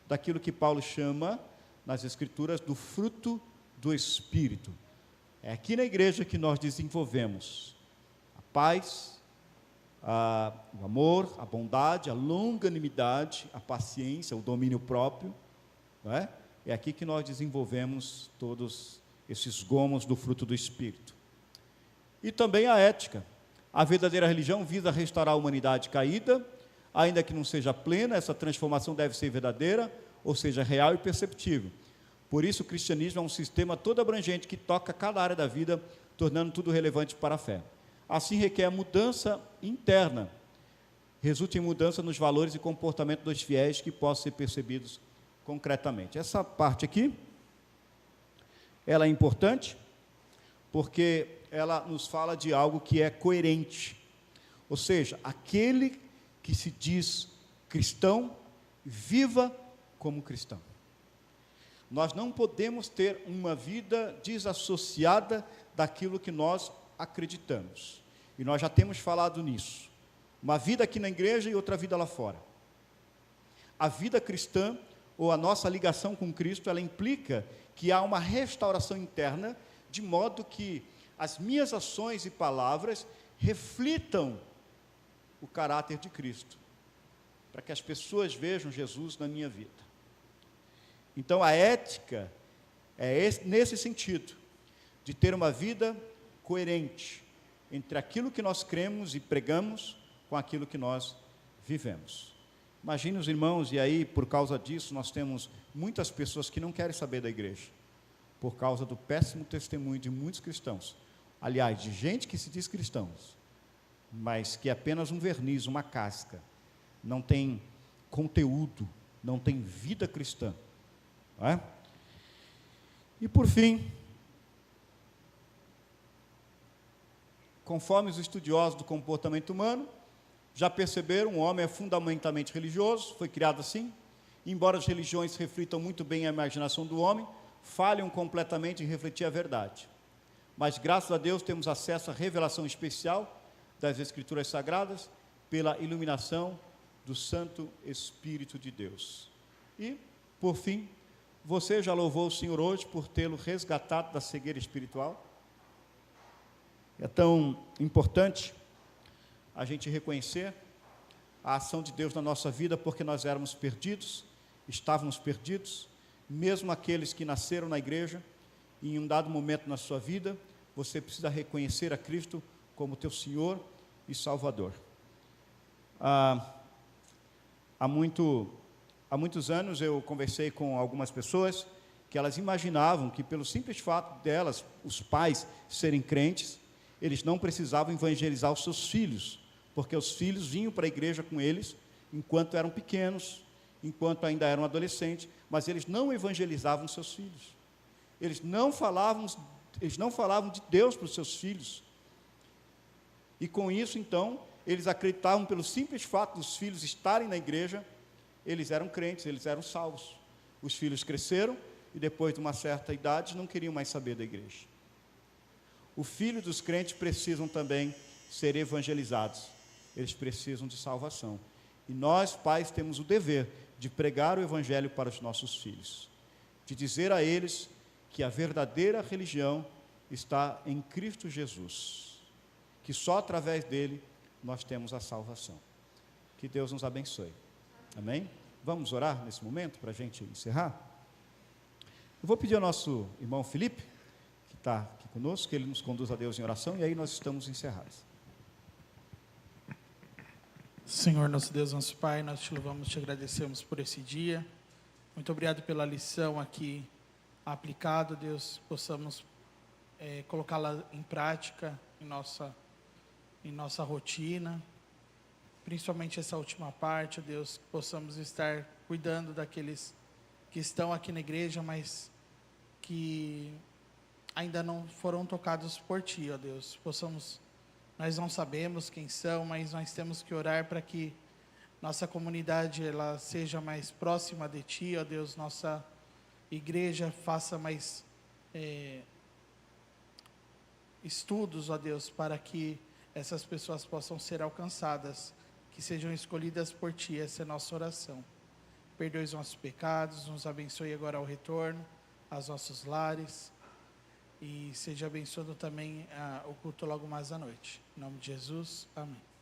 daquilo que Paulo chama nas Escrituras do fruto do Espírito. É aqui na igreja que nós desenvolvemos a paz, o amor, a bondade, a longanimidade, a paciência, o domínio próprio, não é? É aqui que nós desenvolvemos todos esses gomos do fruto do Espírito. E também a ética. A verdadeira religião visa restaurar a humanidade caída, ainda que não seja plena, essa transformação deve ser verdadeira, ou seja, real e perceptível. Por isso, o cristianismo é um sistema todo abrangente que toca cada área da vida, tornando tudo relevante para a fé. Assim, requer mudança interna, resulta em mudança nos valores e comportamento dos fiéis que possam ser percebidos concretamente. Essa parte aqui, ela é importante, porque ela nos fala de algo que é coerente. Ou seja, aquele que se diz cristão, viva como cristão. Nós não podemos ter uma vida desassociada daquilo que nós acreditamos. E nós já temos falado nisso. Uma vida aqui na igreja e outra vida lá fora. A vida cristã, ou a nossa ligação com Cristo, ela implica que há uma restauração interna, de modo que as minhas ações e palavras reflitam o caráter de Cristo, para que as pessoas vejam Jesus na minha vida. Então, a ética é nesse sentido, de ter uma vida coerente entre aquilo que nós cremos e pregamos com aquilo que nós vivemos. Imagine os irmãos, e aí, por causa disso, nós temos muitas pessoas que não querem saber da igreja, por causa do péssimo testemunho de muitos cristãos. Aliás, de gente que se diz cristãos, mas que é apenas um verniz, uma casca, não tem conteúdo, não tem vida cristã. Não é? E por fim, conforme os estudiosos do comportamento humano já perceberam, o homem é fundamentalmente religioso, foi criado assim, embora as religiões reflitam muito bem a imaginação do homem, falham completamente em refletir a verdade. Mas, graças a Deus, temos acesso à revelação especial das Escrituras Sagradas pela iluminação do Santo Espírito de Deus. E, por fim, você já louvou o Senhor hoje por tê-lo resgatado da cegueira espiritual? É tão importante a gente reconhecer a ação de Deus na nossa vida, porque nós éramos perdidos, estávamos perdidos, mesmo aqueles que nasceram na igreja, em um dado momento na sua vida, você precisa reconhecer a Cristo como teu Senhor e Salvador. Há muitos anos eu conversei com algumas pessoas que elas imaginavam que, pelo simples fato delas, os pais serem crentes, eles não precisavam evangelizar os seus filhos, porque os filhos vinham para a igreja com eles enquanto eram pequenos, enquanto ainda eram adolescentes, mas eles não evangelizavam seus filhos. Eles não falavam de Deus para os seus filhos. E com isso, então, eles acreditavam, pelo simples fato dos filhos estarem na igreja, eles eram crentes, eles eram salvos. Os filhos cresceram, e depois de uma certa idade não queriam mais saber da igreja. Os filhos dos crentes precisam também ser evangelizados, eles precisam de salvação. E nós, pais, temos o dever de pregar o evangelho para os nossos filhos, de dizer a eles que a verdadeira religião está em Cristo Jesus, que só através dele nós temos a salvação. Que Deus nos abençoe. Amém? Vamos orar nesse momento para a gente encerrar? Eu vou pedir ao nosso irmão Felipe, que está aqui conosco, que ele nos conduza a Deus em oração, e aí nós estamos encerrados. Senhor, nosso Deus, nosso Pai, nós te louvamos, te agradecemos por esse dia. Muito obrigado pela lição aqui aplicada, Deus, possamos colocá-la em prática em nossa rotina, principalmente essa última parte, Deus, que possamos estar cuidando daqueles que estão aqui na igreja, mas que ainda não foram tocados por Ti, ó Deus. Nós não sabemos quem são, mas nós temos que orar para que nossa comunidade ela seja mais próxima de Ti, ó Deus, nossa igreja faça mais estudos, ó Deus, para que essas pessoas possam ser alcançadas, que sejam escolhidas por Ti. Essa é a nossa oração. Perdoe os nossos pecados, nos abençoe agora ao retorno, aos nossos lares, e seja abençoado também o culto logo mais à noite. Em nome de Jesus, amém.